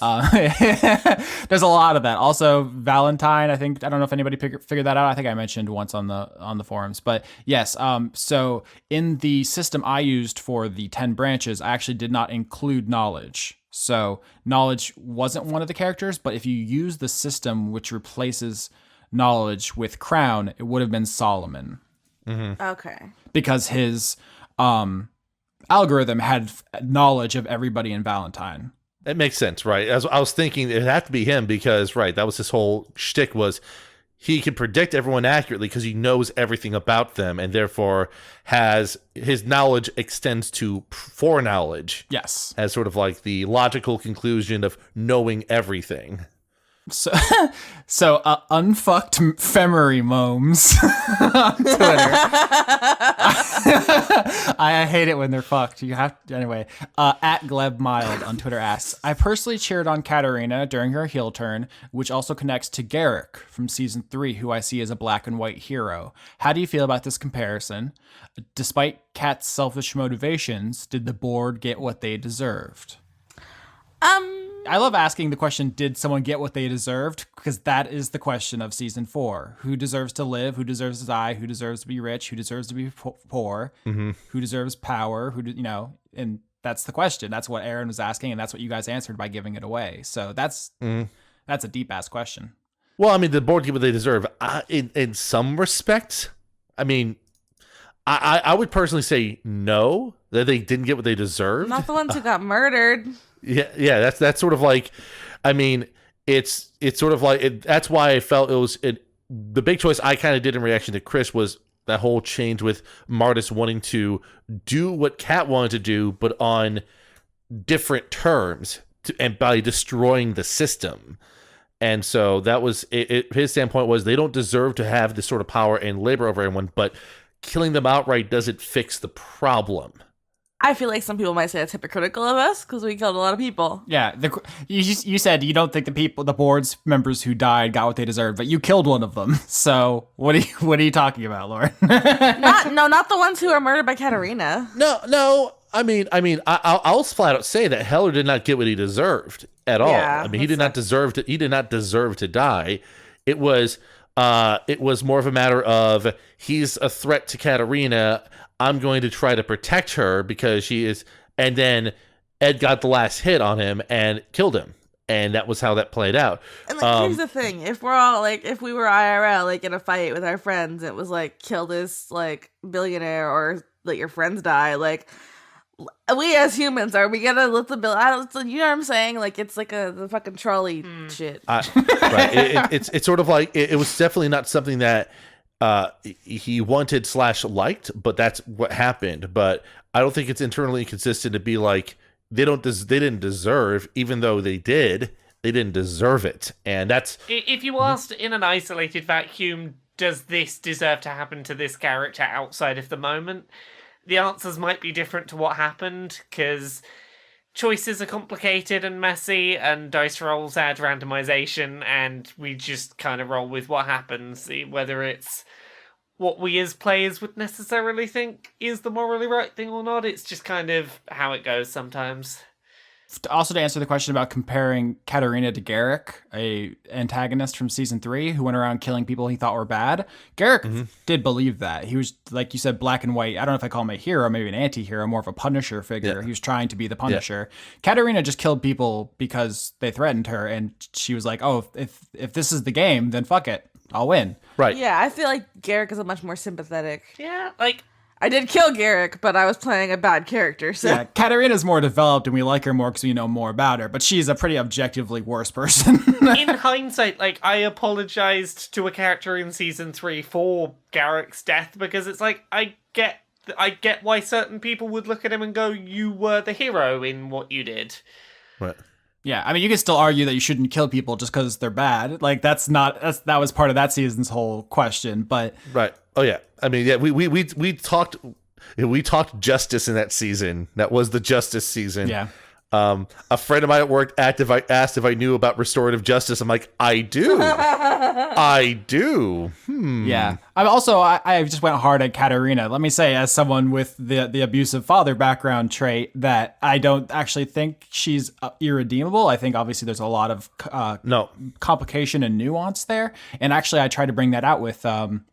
There's a lot of that. Also, Valentine, I don't know if anybody figured that out. I think I mentioned once on the forums. But yes, so in the system I used for the 10 branches, I actually did not include knowledge. So knowledge wasn't one of the characters, but if you use the system which replaces knowledge with crown, it would have been Solomon. Mm-hmm. Okay. Because his algorithm had knowledge of everybody in Valentine. That makes sense, right? As I was thinking, it had to be him because, right, that was his whole shtick was he can predict everyone accurately because he knows everything about them and therefore has his knowledge extends to foreknowledge. Yes. As sort of like the logical conclusion of knowing everything. So unfucked femery momes on Twitter. I hate it when they're fucked. You have to, anyway. At Gleb Mild on Twitter asks, I personally cheered on Katarina during her heel turn, which also connects to Garrick from season 3, who I see as a black and white hero. How do you feel about this comparison? Despite Kat's selfish motivations, did the board get what they deserved? I love asking the question, did someone get what they deserved? Because that is the question of season 4. Who deserves to live? Who deserves to die? Who deserves to be rich? Who deserves to be poor? Mm-hmm. Who deserves power? And that's the question. That's what Aaron was asking, and that's what you guys answered by giving it away. So that's a deep-ass question. Well, I mean, the board get what they deserve. In some respects, I mean, I would personally say no, that they didn't get what they deserved. Not the ones who got murdered. Yeah, that's sort of like, I mean, it's sort of like that's why I felt the big choice I kind of did in reaction to Chris was that whole change with Mardis wanting to do what Kat wanted to do, but on different terms and by destroying the system. And so that was his standpoint was they don't deserve to have this sort of power and labor over everyone, but killing them outright doesn't fix the problem. I feel like some people might say that's hypocritical of us because we killed a lot of people. Yeah, you said you don't think the board's members who died got what they deserved, but you killed one of them. So what are you talking about, Lauren? not the ones who are murdered by Katarina. No. I mean, I'll flat out say that Heller did not get what he deserved at all. Yeah, I mean, he did not deserve to die. It was more of a matter of he's a threat to Katarina. I'm going to try to protect her because she is, and then Ed got the last hit on him and killed him, and that was how that played out. And here's the thing: if we're all if we were IRL in a fight with our friends, it was kill this billionaire or let your friends die. We as humans, are we gonna let the bill? You know what I'm saying? It's the fucking trolley shit. Right. It's sort of like it was definitely not something that he wanted / liked, but that's what happened. But I don't think it's internally consistent to be like they didn't deserve, even though they didn't deserve it. And that's if you asked in an isolated vacuum, does this deserve to happen to this character outside of the moment? The answers might be different to what happened because choices are complicated and messy, and dice rolls add randomization, and we just kind of roll with what happens, whether it's what we as players would necessarily think is the morally right thing or not. It's just kind of how it goes sometimes. Also, to answer the question about comparing Katarina to Garrick, a antagonist from season 3 who went around killing people he thought were bad, Garrick did believe that. He was, like you said, black and white. I don't know if I call him a hero, maybe an anti-hero, more of a Punisher figure. Yeah. He was trying to be the Punisher. Yeah. Katarina just killed people because they threatened her, and she was like, oh, if this is the game, then fuck it. I'll win. Right. Yeah, I feel like Garrick is a much more sympathetic. Yeah, I did kill Garrick, but I was playing a bad character. So Yeah, Katarina's more developed, and we like her more because we know more about her. But she's a pretty objectively worse person. In hindsight, like, I apologized to a character in season 3 for Garrick's death because it's like I get why certain people would look at him and go, "You were the hero in what you did." Right. Yeah, I mean, you can still argue that you shouldn't kill people just because they're bad. Like, that was part of that season's whole question. But Right. Oh yeah. I mean, yeah. We talked justice in that season. That was the justice season. yeah. A friend of mine at work asked if I knew about restorative justice. I'm like, I do. I do. Yeah. I just went hard at Katarina. Let me say, as someone with the abusive father background trait, that I don't actually think she's irredeemable. I think obviously there's a lot of complication and nuance there. And actually, I tried to bring that out with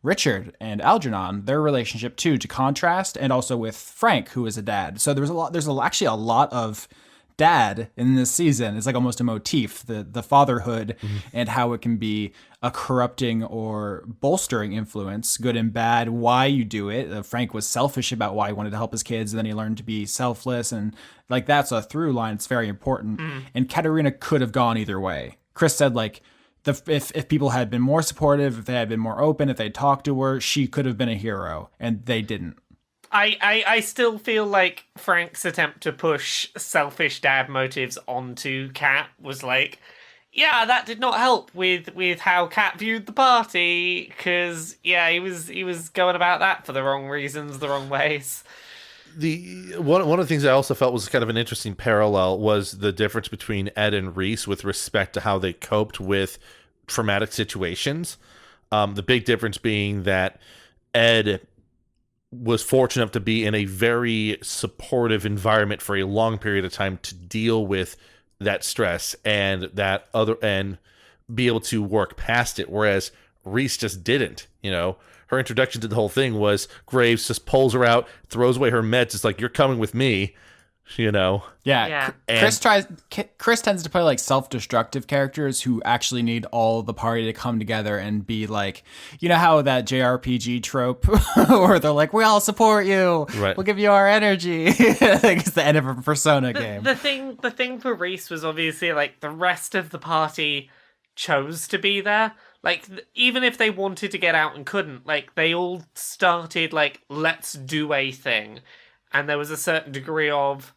Richard and Algernon, their relationship too, to contrast, and also with Frank, who is a dad. So there's actually a lot of dad in this season. It's like almost a motif, the fatherhood and how it can be a corrupting or bolstering influence, good and bad, why you do it. Frank was selfish about why he wanted to help his kids, and then he learned to be selfless, and like that's a through line. It's very important. And Katarina could have gone either way. Chris said like if people had been more supportive, if they had been more open, if they talked to her, she could have been a hero, and they didn't. I still feel like Frank's attempt to push selfish dad motives onto Kat was like, yeah, that did not help with how Kat viewed the party, because yeah, he was going about that for the wrong reasons, the wrong ways. One of the things I also felt was kind of an interesting parallel was the difference between Ed and Reese with respect to how they coped with traumatic situations. The big difference being that Ed was fortunate enough to be in a very supportive environment for a long period of time to deal with that stress and be able to work past it, whereas Reese just didn't. Her introduction to the whole thing was Graves just pulls her out, throws away her meds. It's like, you're coming with me. Yeah. Chris tends to play like self-destructive characters who actually need all the party to come together and be like, you know how that JRPG trope where they're like, we all support you, right, we'll give you our energy. It's the end of a Persona game. The thing for Reese was obviously like the rest of the party chose to be there. Like, even if they wanted to get out and couldn't, like, they all started like, let's do a thing. And there was a certain degree of,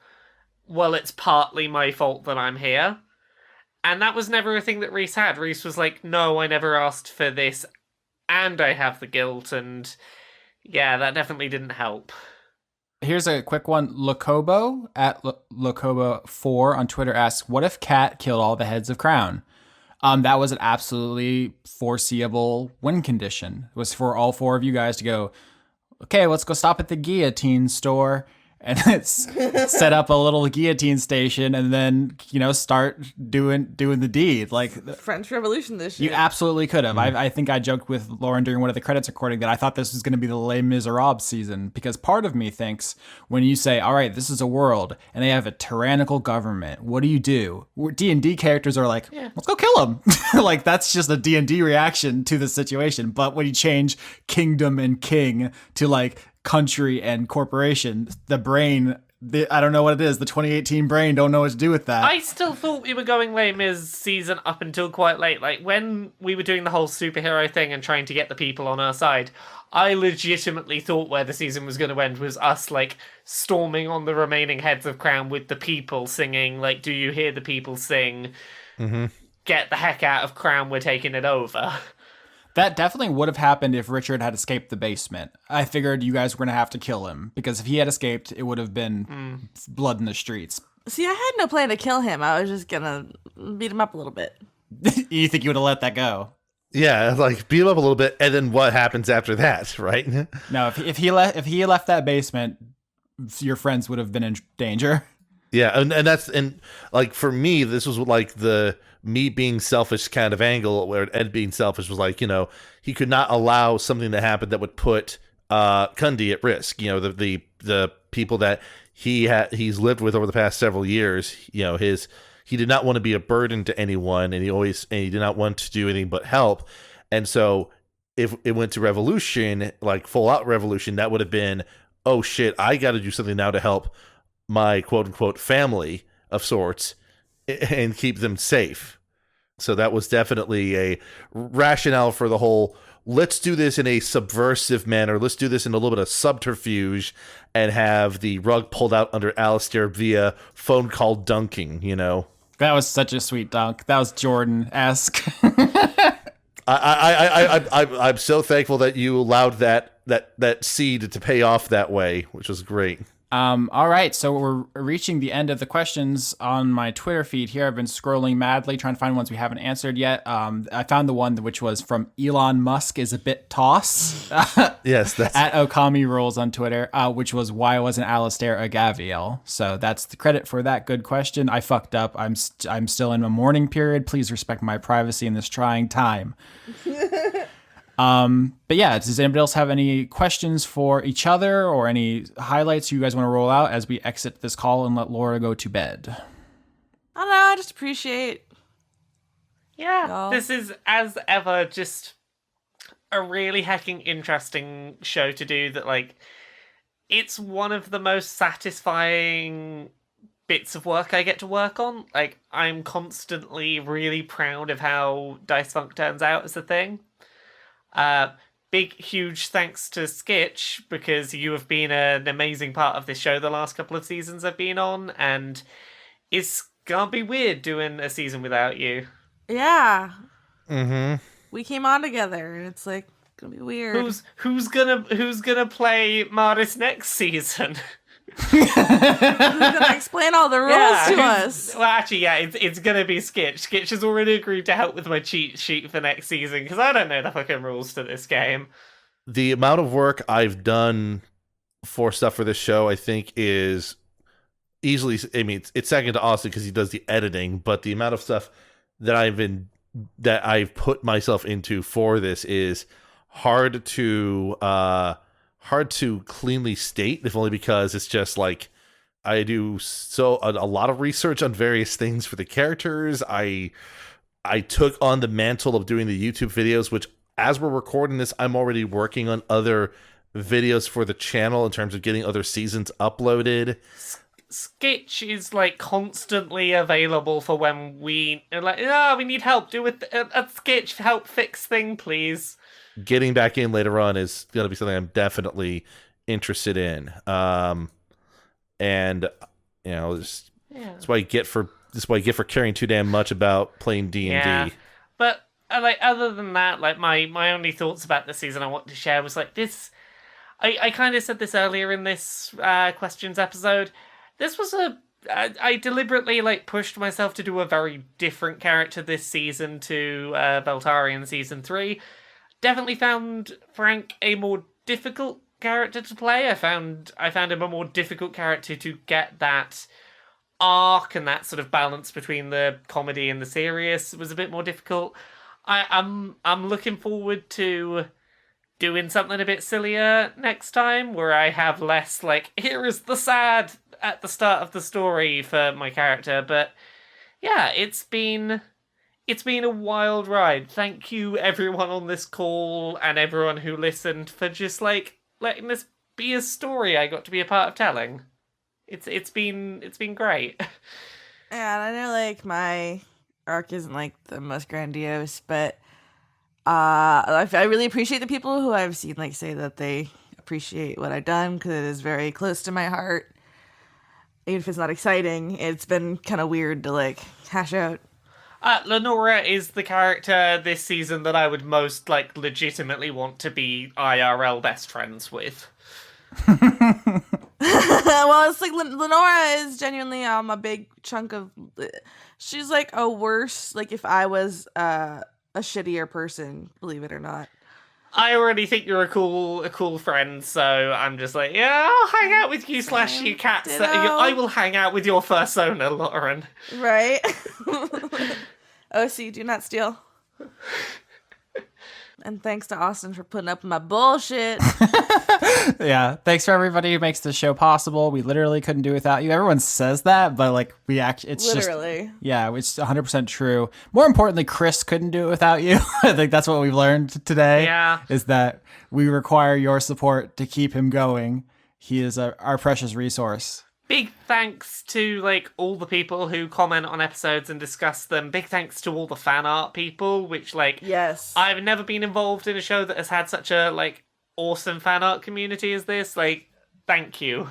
well, it's partly my fault that I'm here. And that was never a thing that Reese had. Reese was like, no, I never asked for this, and I have the guilt, and yeah, that definitely didn't help. Here's a quick one. Locobo, at Locobo4 on Twitter, asks, what if Kat killed all the heads of Crown? That was an absolutely foreseeable win condition. It was for all 4 of you guys to go, okay, let's go stop at the guillotine store, and it's set up a little guillotine station, and then start doing the deed. Like the French Revolution this year. You absolutely could have. I think I joked with Lauren during one of the credits recording that I thought this was going to be the Les Miserables season, because part of me thinks when you say, all right, this is a world and they have a tyrannical government, what do? D&D characters are like, let's go kill them. Like, that's just a D&D reaction to the situation. But when you change kingdom and king to like country and corporation, the brain, I don't know what it is. The 2018 brain don't know what to do with that. I still thought we were going Les Mis season up until quite late. Like, when we were doing the whole superhero thing and trying to get the people on our side, I legitimately thought where the season was going to end was us, like, storming on the remaining heads of Crown with the people singing, like, do you hear the people sing? Mm-hmm. Get the heck out of Crown, we're taking it over. That definitely would have happened if Richard had escaped the basement. I figured you guys were going to have to kill him, because if he had escaped, it would have been blood in the streets. See, I had no plan to kill him. I was just going to beat him up a little bit. You think you would have let that go? Yeah, like beat him up a little bit, and then what happens after that, right? No, if he left that basement, your friends would have been in danger. Yeah, and like for me, this was like the me being selfish kind of angle, where Ed being selfish was like, he could not allow something to happen that would put Kundi at risk. The people that he's lived with over the past several years. He did not want to be a burden to anyone, and he did not want to do anything but help. And so if it went to revolution, like full out revolution, that would have been oh shit, I got to do something now to help my quote unquote family of sorts and keep them safe. So that was definitely a rationale for the whole, let's do this in a subversive manner. Let's do this in a little bit of subterfuge and have the rug pulled out under Alistair via phone call dunking, you know? That was such a sweet dunk. That was Jordan-esque. I'm so thankful that you allowed that seed to pay off that way, which was great. All right, so we're reaching the end of the questions on my Twitter feed here. I've been scrolling madly trying to find ones we haven't answered yet. I found the one which was from Elon Musk is a bit toss. Yes, that's at Okami Rules on Twitter, which was why wasn't Alistair a Gaviel? So that's the credit for that good question. I fucked up. I'm still in a mourning period. Please respect my privacy in this trying time. But yeah, does anybody else have any questions for each other or any highlights you guys want to roll out as we exit this call and let Laura go to bed? I don't know. I just appreciate. Yeah, y'all. This is, as ever, just a really hecking interesting show to do that, like, it's one of the most satisfying bits of work I get to work on. Like, I'm constantly really proud of how Dice Funk turns out as a thing. Big, huge thanks to Skitch, because you have been an amazing part of this show the last couple of seasons I've been on, and it's gonna be weird doing a season without you. Yeah. Mm-hmm. We came on together, and it's like gonna be weird. Who's gonna play Mardis next season? Who's gonna explain all the rules to us? Well, actually, yeah, it's gonna be Skitch. Skitch has already agreed to help with my cheat sheet for next season, because I don't know the fucking rules to this game. The amount of work I've done for stuff for this show, I think, is easily, I mean, it's second to Austin because he does the editing, but the amount of stuff that I've put myself into for this is hard to cleanly state, if only because it's just like I do a lot of research on various things for the characters. I took on the mantle of doing the YouTube videos, which as we're recording this, I'm already working on other videos for the channel in terms of getting other seasons uploaded. Skitch is like constantly available for when we we need help. Do with a Skitch help fix thing, please. Getting back in later on is going to be something I'm definitely interested in. And you know, that's what I get for caring too damn much about playing D&D. Yeah. But like, other than that, like my only thoughts about the season I want to share was like this. I kind of said this earlier in this questions episode. This was I deliberately like pushed myself to do a very different character this season to Beltarian season 3. Definitely found Frank a more difficult character to play. I found him a more difficult character to get that arc and that sort of balance between the comedy and the serious. It was a bit more difficult. I'm looking forward to doing something a bit sillier next time, where I have less like, here is the sad at the start of the story for my character. But yeah, it's been a wild ride. Thank you everyone on this call and everyone who listened for just like letting this be a story I got to be a part of telling. It's been great. Yeah, and I know like my arc isn't like the most grandiose, but I really appreciate the people who I've seen like say that they appreciate what I've done, because it is very close to my heart. Even if it's not exciting, it's been kind of weird to like hash out. Lenora is the character this season that I would most like legitimately want to be IRL best friends with. Well, it's like Lenora is genuinely a big chunk of. She's like a worse, like if I was a shittier person, believe it or not. I already think you're a cool friend, so I'm just like, yeah, I'll hang out with you / you cats. I will hang out with your fursona, Lauren. Right? OC, do not steal. And thanks to Austin for putting up with my bullshit. Yeah, thanks for everybody who makes this show possible. We literally couldn't do it without you. Everyone says that, but like it's literally. Just yeah, it's 100% true. More importantly, Chris couldn't do it without you. I think that's what we've learned today. Yeah, is that we require your support to keep him going. He is our precious resource. Big thanks to like all the people who comment on episodes and discuss them. Big thanks to all the fan art people, which like Yes. I've never been involved in a show that has had such a like awesome fan art community as this. Like, thank you.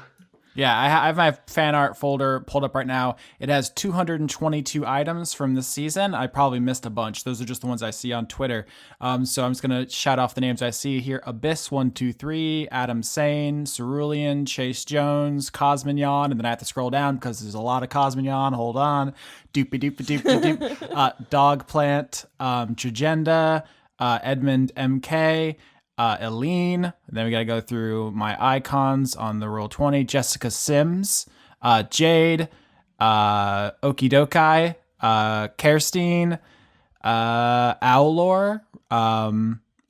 Yeah, I have my fan art folder pulled up right now. It has 222 items from this season. I probably missed a bunch. Those are just the ones I see on Twitter. So I'm just going to shout off the names I see here. Abyss123, Adam Sane, Cerulean, Chase Jones, Cosmignon, and then I have to scroll down because there's a lot of Cosmignon. Hold on. Doopy-doopy-doop-doop. Dogplant, Tragenda, Edmund MK, Eileen. And then we got to go through my icons on the Roll20. Jessica Sims, Jade, Okidokai, Kerstein, Owlor,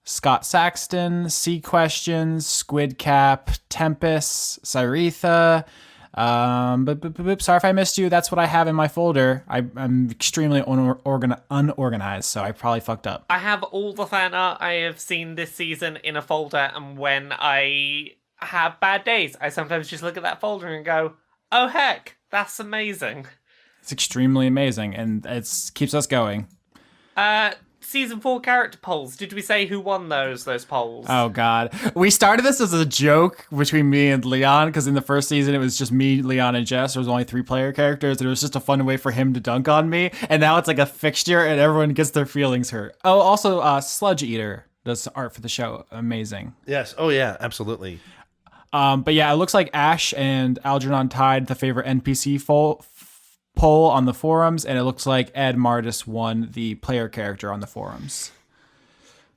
Scott Saxton, Sea Questions, Squidcap, Tempest, Cyretha. Sorry if I missed you. That's what I have in my folder. I'm extremely unorganized, so I probably fucked up. I have all the fan art I have seen this season in a folder, and when I have bad days, I sometimes just look at that folder and go, oh heck, that's amazing. It's extremely amazing, and it keeps us going. Season 4 character polls. Did we say who won those polls? Oh, God. We started this as a joke between me and Leon, because in the first season, it was just me, Leon, and Jess. There was only 3 player characters, and it was just a fun way for him to dunk on me. And now it's like a fixture, and everyone gets their feelings hurt. Oh, also, Sludge Eater does art for the show. Amazing. Yes. Oh, yeah, absolutely. But yeah, it looks like Ash and Algernon tied the favorite NPC poll on the forums, and it looks like Ed Mardis won the player character on the forums.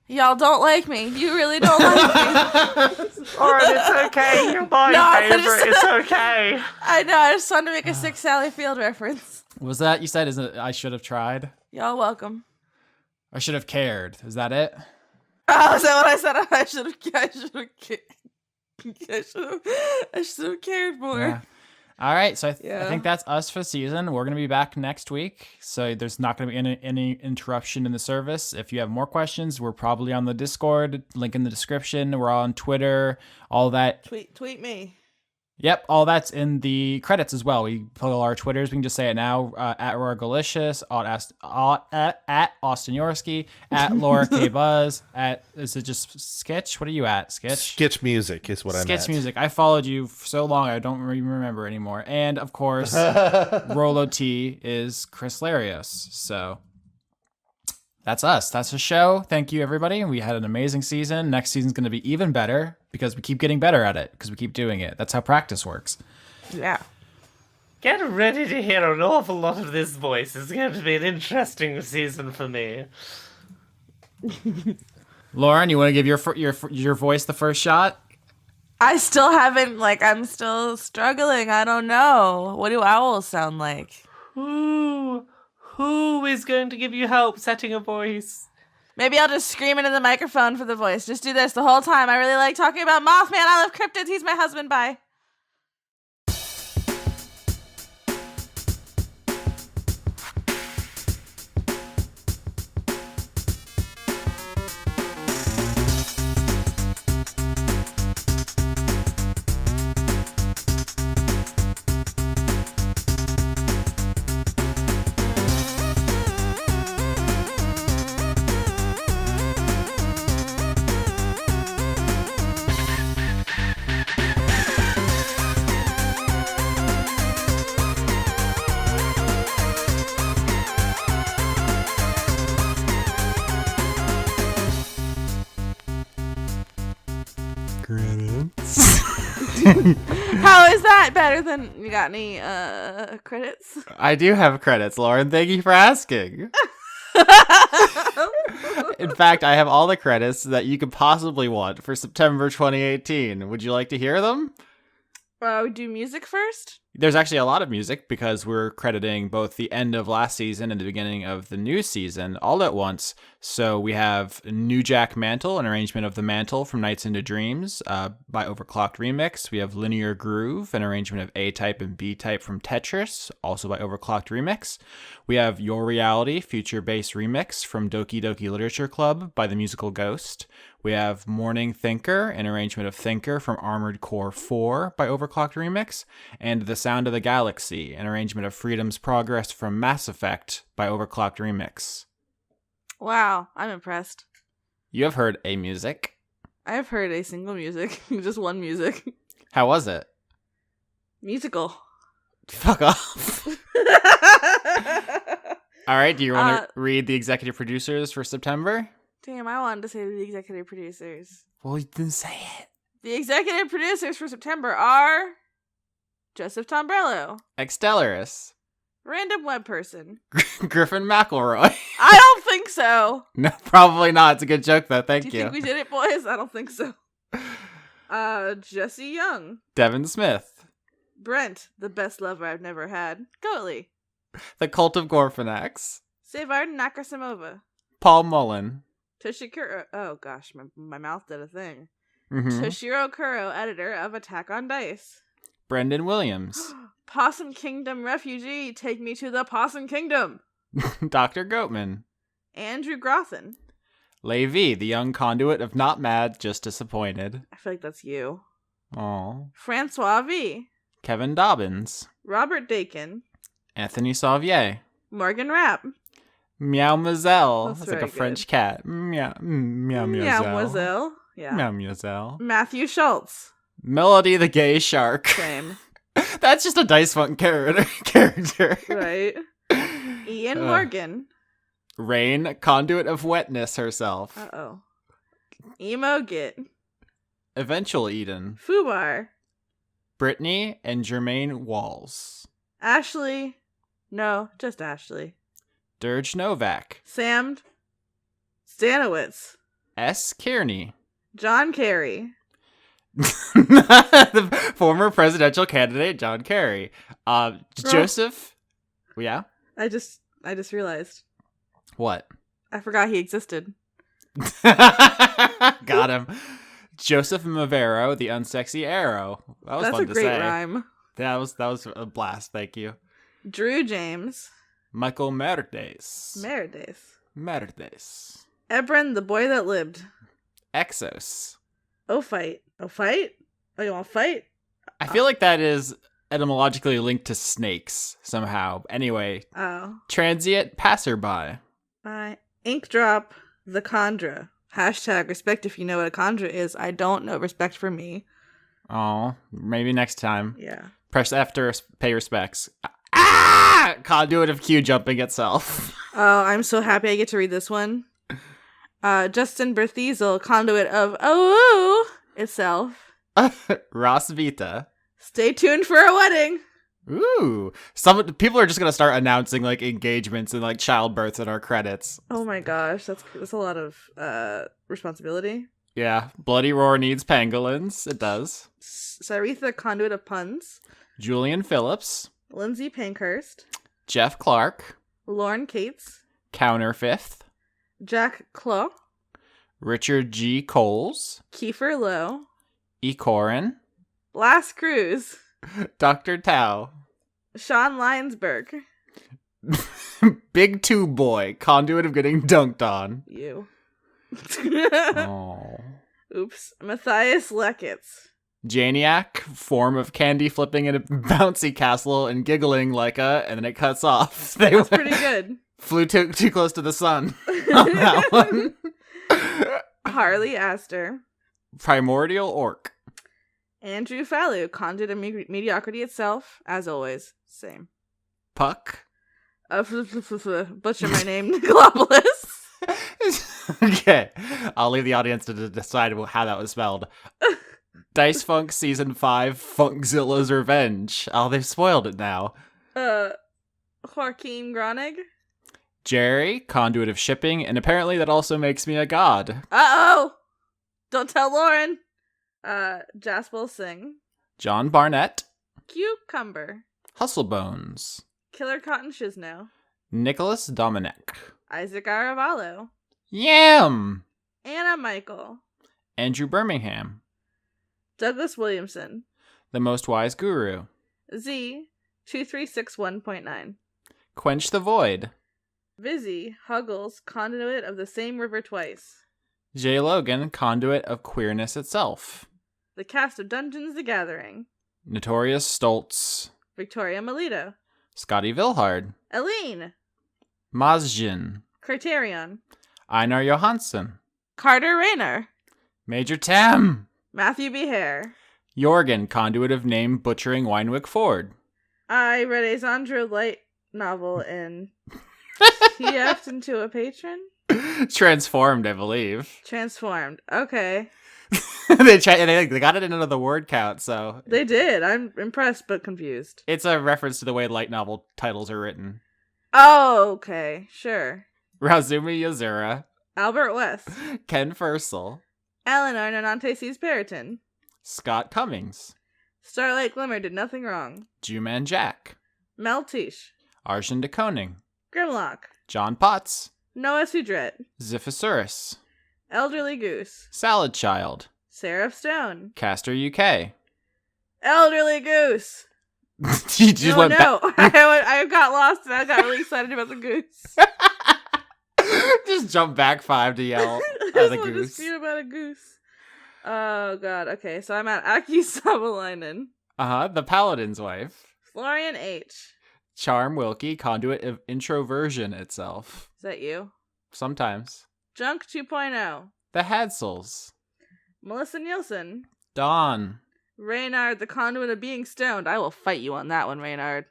Y'all don't like me. You really don't like me. Lauren, it's okay. You're my favorite. It's okay. I know. I just wanted to make a Sick Sally Field reference. Was that you said? Is it I should have tried? Y'all welcome. I should have cared. Is that it? Oh, is that what I said? I should have cared more. Yeah. All right, so I think that's us for the season. We're going to be back next week, so there's not going to be any interruption in the service. If you have more questions, we're probably on the Discord, link in the description. We're on Twitter, all that. Tweet me. Yep, all that's in the credits as well. We put all our Twitters. We can just say it now. At Aurora Galicious, at Austin Yorsky, at Laura K. Buzz, is it just Skitch? What are you at, Skitch? Skitch Music is what I'm at. Skitch Music. I followed you for so long, I don't even remember anymore. And, of course, Rolo T is Chris Larios. So that's us. That's the show. Thank you, everybody. We had an amazing season. Next season's going to be even better because we keep getting better at it because we keep doing it. That's how practice works. Yeah. Get ready to hear an awful lot of this voice. It's going to be an interesting season for me. Lauren, you want to give your voice the first shot? I still haven't, I'm still struggling. I don't know. What do owls sound like? Who is going to give you help setting a voice? Maybe I'll just scream into the microphone for the voice. Just do this the whole time. I really like talking about Mothman. I love cryptids. He's my husband. Bye. How is that better than you got any credits? I do have credits, Lauren. Thank you for asking. In fact, I have all the credits that you could possibly want for September 2018. Would you like to hear them? We do music first? There's actually a lot of music because we're crediting both the end of last season and the beginning of the new season all at once. So we have New Jack Mantle, an arrangement of the Mantle from Nights into Dreams by Overclocked Remix. We have Linear Groove, an arrangement of A-Type and B-Type from Tetris, also by Overclocked Remix. We have Your Reality, Future Bass Remix from Doki Doki Literature Club by The Musical Ghost. We have Morning Thinker, an arrangement of Thinker from Armored Core 4 by Overclocked Remix, and The Sound of the Galaxy, an arrangement of Freedom's Progress from Mass Effect by Overclocked Remix. Wow, I'm impressed. You have heard a music. I have heard a single music. Just one music. How was it? Musical. Fuck off. All right, do you want to read the executive producers for September? Damn, I wanted to say the executive producers. Well, you didn't say it. The executive producers for September are Joseph Tombrello, Extellaris. Random Web Person, Griffin McElroy. I don't think so. No, probably not. It's a good joke, though. Thank you. Do you think we did it, boys? I don't think so. Jesse Young. Devin Smith. Brent, the best lover I've never had. Goatley. The Cult of Gorfanax. Sevard Nakasimova. Paul Mullen. Toshikuro. Oh gosh, my mouth did a thing. Mm-hmm. Toshiro Kuro, editor of Attack on Dice. Brendan Williams. Possum Kingdom refugee, take me to the Possum Kingdom. Dr. Goatman. Andrew Grothin. Levi, the young conduit of not mad, just disappointed. I feel like that's you. Aww. Francois V. Kevin Dobbins. Robert Dakin. Anthony Sauvier. Morgan Rapp. Meow Mazel. That's It's like a very French cat. Meow Meow Mademoiselle. Yeah. Meow Mazel. Matthew Schultz. Melody the Gay Shark. Same. That's just a Dice Funk character. Right. Ian Morgan. Rain, conduit of wetness herself. Uh-oh. Emo Git. Eventual Eden. Fubar. Brittany and Jermaine Walls. Ashley. No, just Ashley. Dirge Novak. Sam Stanowitz. S. Kearney. John Kerry. The former presidential candidate, John Kerry. Joseph. Yeah? I just realized. What? I forgot he existed. Got him. Joseph Mavero, the unsexy arrow. That was That's fun a to great say. rhyme. That was a blast. Thank you. Drew James. Michael Merdes. Merdes. Ebron, the boy that lived. Exos. Oh, fight. Oh, fight? Oh, you want to fight? I feel like that is etymologically linked to snakes somehow. Anyway. Oh. Transient passerby. Ink drop, the Chondra. Hashtag respect if you know what a Chondra is. I don't know. Respect for me. Oh, maybe next time. Yeah. Press F to pay respects. Ah! Conduit of Q jumping itself. Oh, I'm so happy I get to read this one. Justin Berthiesel, conduit of itself. Ross Vita. Stay tuned for a wedding. Ooh. Some people are just gonna start announcing like engagements and like childbirths in our credits. Oh my gosh, that's a lot of responsibility. Yeah. Bloody Roar needs pangolins. It does. Saritha, conduit of puns. Julian Phillips. Lindsay Pankhurst. Jeff Clark. Lauren Cates. Counter Fifth. Jack Clough. Richard G. Coles. Kiefer Lowe. E. Corin. Last Cruz. Dr. Tao. Sean Lyonsberg. Big Two Boy, conduit of getting dunked on. You. Oh. Oops. Matthias Leckitz. Janiac, form of candy flipping in a bouncy castle and giggling like and then it cuts off. That's pretty good. Flew too close to the sun on that one. Harley Astor. Primordial Orc. Andrew Fallu, conduit of mediocrity itself, as always. Same. Puck. Butcher my name, Nicolopolis. Okay, I'll leave the audience to decide how that was spelled. Dice Funk Season 5, Funkzilla's Revenge. Oh, they've spoiled it now. Joaquin Gronig. Jerry, conduit of shipping, and apparently that also makes me a god. Uh-oh! Don't tell Lauren. Jaspel Singh. John Barnett. Cucumber. Hustlebones. Killer Cotton Shizno. Nicholas Dominic. Isaac Aravallo. Yam! Anna Michael. Andrew Birmingham. Douglas Williamson. The Most Wise Guru. Z 2361.9. Quench the Void. Vizzy Huggles, conduit of the same river twice. J. Logan, conduit of queerness itself. The cast of Dungeons the Gathering. Notorious Stoltz. Victoria Melito. Scotty Vilhard. Aline. Mazjin. Criterion. Einar Johansson. Carter Rayner. Major Tam. Matthew B. Hare. Jorgen, conduit of name butchering Winewick Ford. I read a Zandra light novel and he effed into a patron? Transformed, I believe. Transformed. Okay. they got it into the word count, so... They did. I'm impressed but confused. It's a reference to the way light novel titles are written. Oh, okay. Sure. Razumi Yazura. Albert West. Ken Fursel. Eleanor Nonante sees Periton. Scott Cummings. Starlight Glimmer did nothing wrong. Jewman Jack. Mel Tish. Arshan de Koning. Grimlock. John Potts. Noah Sudret. Ziphosaurus. Elderly Goose. Salad Child. Seraph Stone. Caster UK. Elderly Goose. You just went no. I got lost and I got really excited about the goose. Just jump back 5 to yell I at just the wanted to goose. spew about a goose. Oh god. Okay, so I'm at Aki Savalainen. The Paladin's wife. Florian H. Charm Wilkie, conduit of introversion itself. Is that you? Sometimes. Junk 2.0. The Hadsels. Melissa Nielsen. Dawn. Reynard, the conduit of being stoned. I will fight you on that one, Reynard.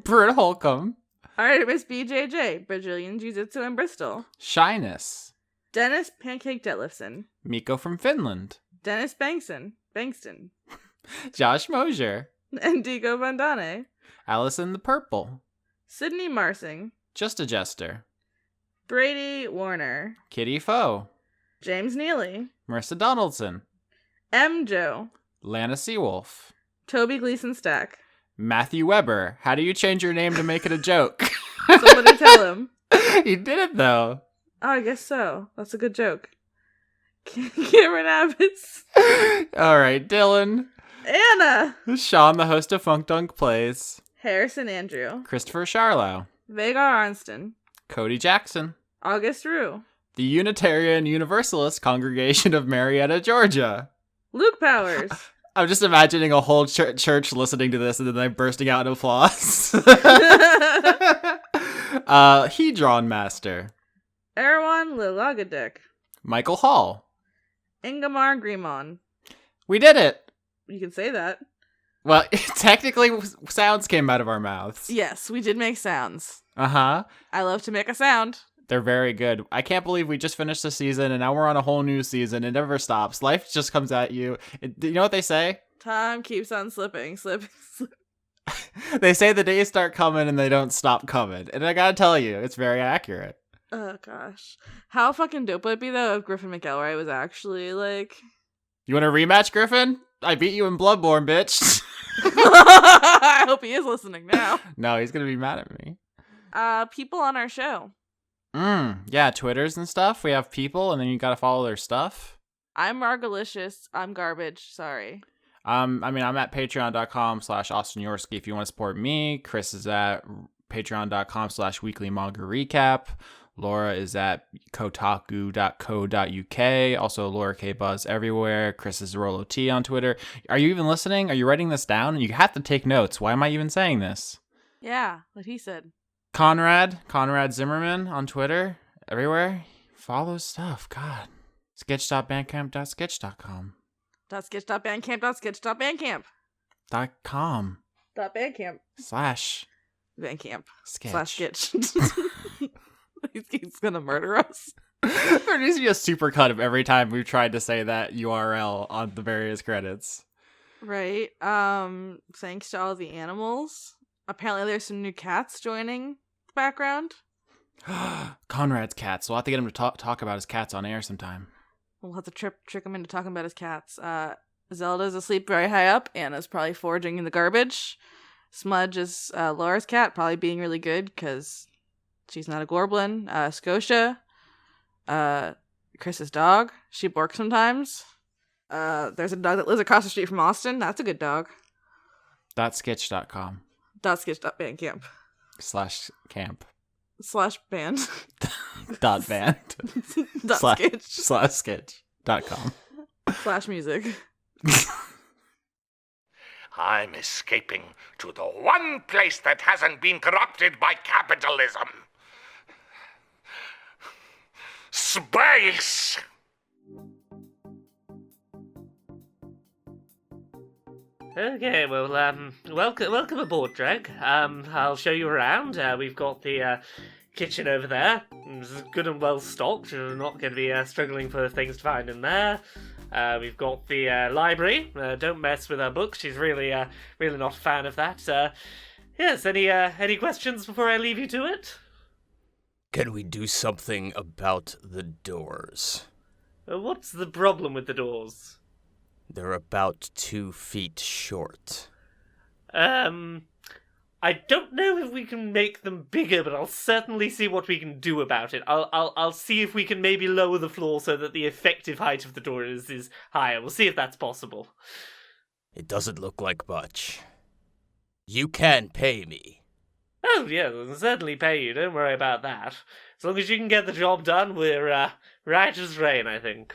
Britt Holcomb. Artemis BJJ. Brazilian Jiu-Jitsu in Bristol. Shyness. Dennis Pancake Detlefson. Miko from Finland. Dennis Bankston. Josh Mosier. Indigo Vandane. Allison the Purple. Sydney Marsing. Just a Jester. Brady Warner. Kitty Foe. James Neely. Marissa Donaldson. M. Joe. Lana Seawolf. Toby Gleason Stack. Matthew Weber. How do you change your name to make it a joke? Somebody tell him. He did it, though. Oh, I guess so. That's a good joke. Cameron Abbots. All right, Dylan. Anna. Sean, the host of Funk Dunk Plays. Harrison Andrew. Christopher Charlow. Vagar Arnston. Cody Jackson. August Rue. The Unitarian Universalist Congregation of Marietta, Georgia. Luke Powers. I'm just imagining a whole church listening to this and then like bursting out in applause. Hedron Master. Erwan Lilagadek. Michael Hall. Ingamar Grimon. We did it. You can say that. Well, technically, sounds came out of our mouths. Yes, we did make sounds. Uh-huh. I love to make a sound. They're very good. I can't believe we just finished the season and now we're on a whole new season. It never stops. Life just comes at you. You know what they say? Time keeps on slipping. They say the days start coming and they don't stop coming. And I gotta tell you, it's very accurate. Oh, gosh. How fucking dope would it be, though, if Griffin McElroy was actually, like... You want a rematch, Griffin? I beat you in Bloodborne, bitch. I hope he is listening now. No, he's gonna be mad at me. People on our show. Yeah, Twitters and stuff. We have people, and then you gotta follow their stuff. I'm Margalicious. I'm garbage. Sorry. I'm at patreon.com/Austin Yorsky if you want to support me. Chris is at patreon.com/weekly manga recap. Laura is at kotaku.co.uk. Also, Laura K. Buzz everywhere. Chris is Rolo T on Twitter. Are you even listening? Are you writing this down? You have to take notes. Why am I even saying this? Yeah, what he said. Conrad Zimmerman on Twitter. Everywhere. Follow stuff. God. Sketch.bandcamp.sketch.com. .sketch.bandcamp.sketch.bandcamp. .com. .bandcamp. / Bandcamp. Sketch. /sketch. He's gonna murder us. There needs to be a supercut of every time we've tried to say that URL on the various credits. Right. Thanks to all the animals. Apparently there's some new cats joining the background. Conrad's cats. We'll have to get him to talk about his cats on air sometime. We'll have to trick him into talking about his cats. Zelda's asleep very high up. Anna's probably foraging in the garbage. Smudge is Laura's cat, probably being really good because she's not a Gorblin. Scotia, Chris's dog. She barks sometimes. There's a dog that lives across the street from Austin. That's a good dog. .skitch.com .skitch.bandcamp /camp /band .band /skitch.com /music. I'm escaping to the one place that hasn't been corrupted by capitalism. Space! Okay, well, welcome aboard, Dreg. I'll show you around. We've got the kitchen over there. It's good and well stocked. You're not going to be struggling for things to find in there. We've got the library. Don't mess with her books. She's really not a fan of that. Yes, any questions before I leave you to it? Can we do something about the doors? What's the problem with the doors? They're about 2 feet short. I don't know if we can make them bigger, but I'll certainly see what we can do about it. I'll see if we can maybe lower the floor so that the effective height of the door is higher. We'll see if that's possible. It doesn't look like much. You can pay me. Oh, yeah, we'll certainly pay you. Don't worry about that. As long as you can get the job done, we're right as rain, I think.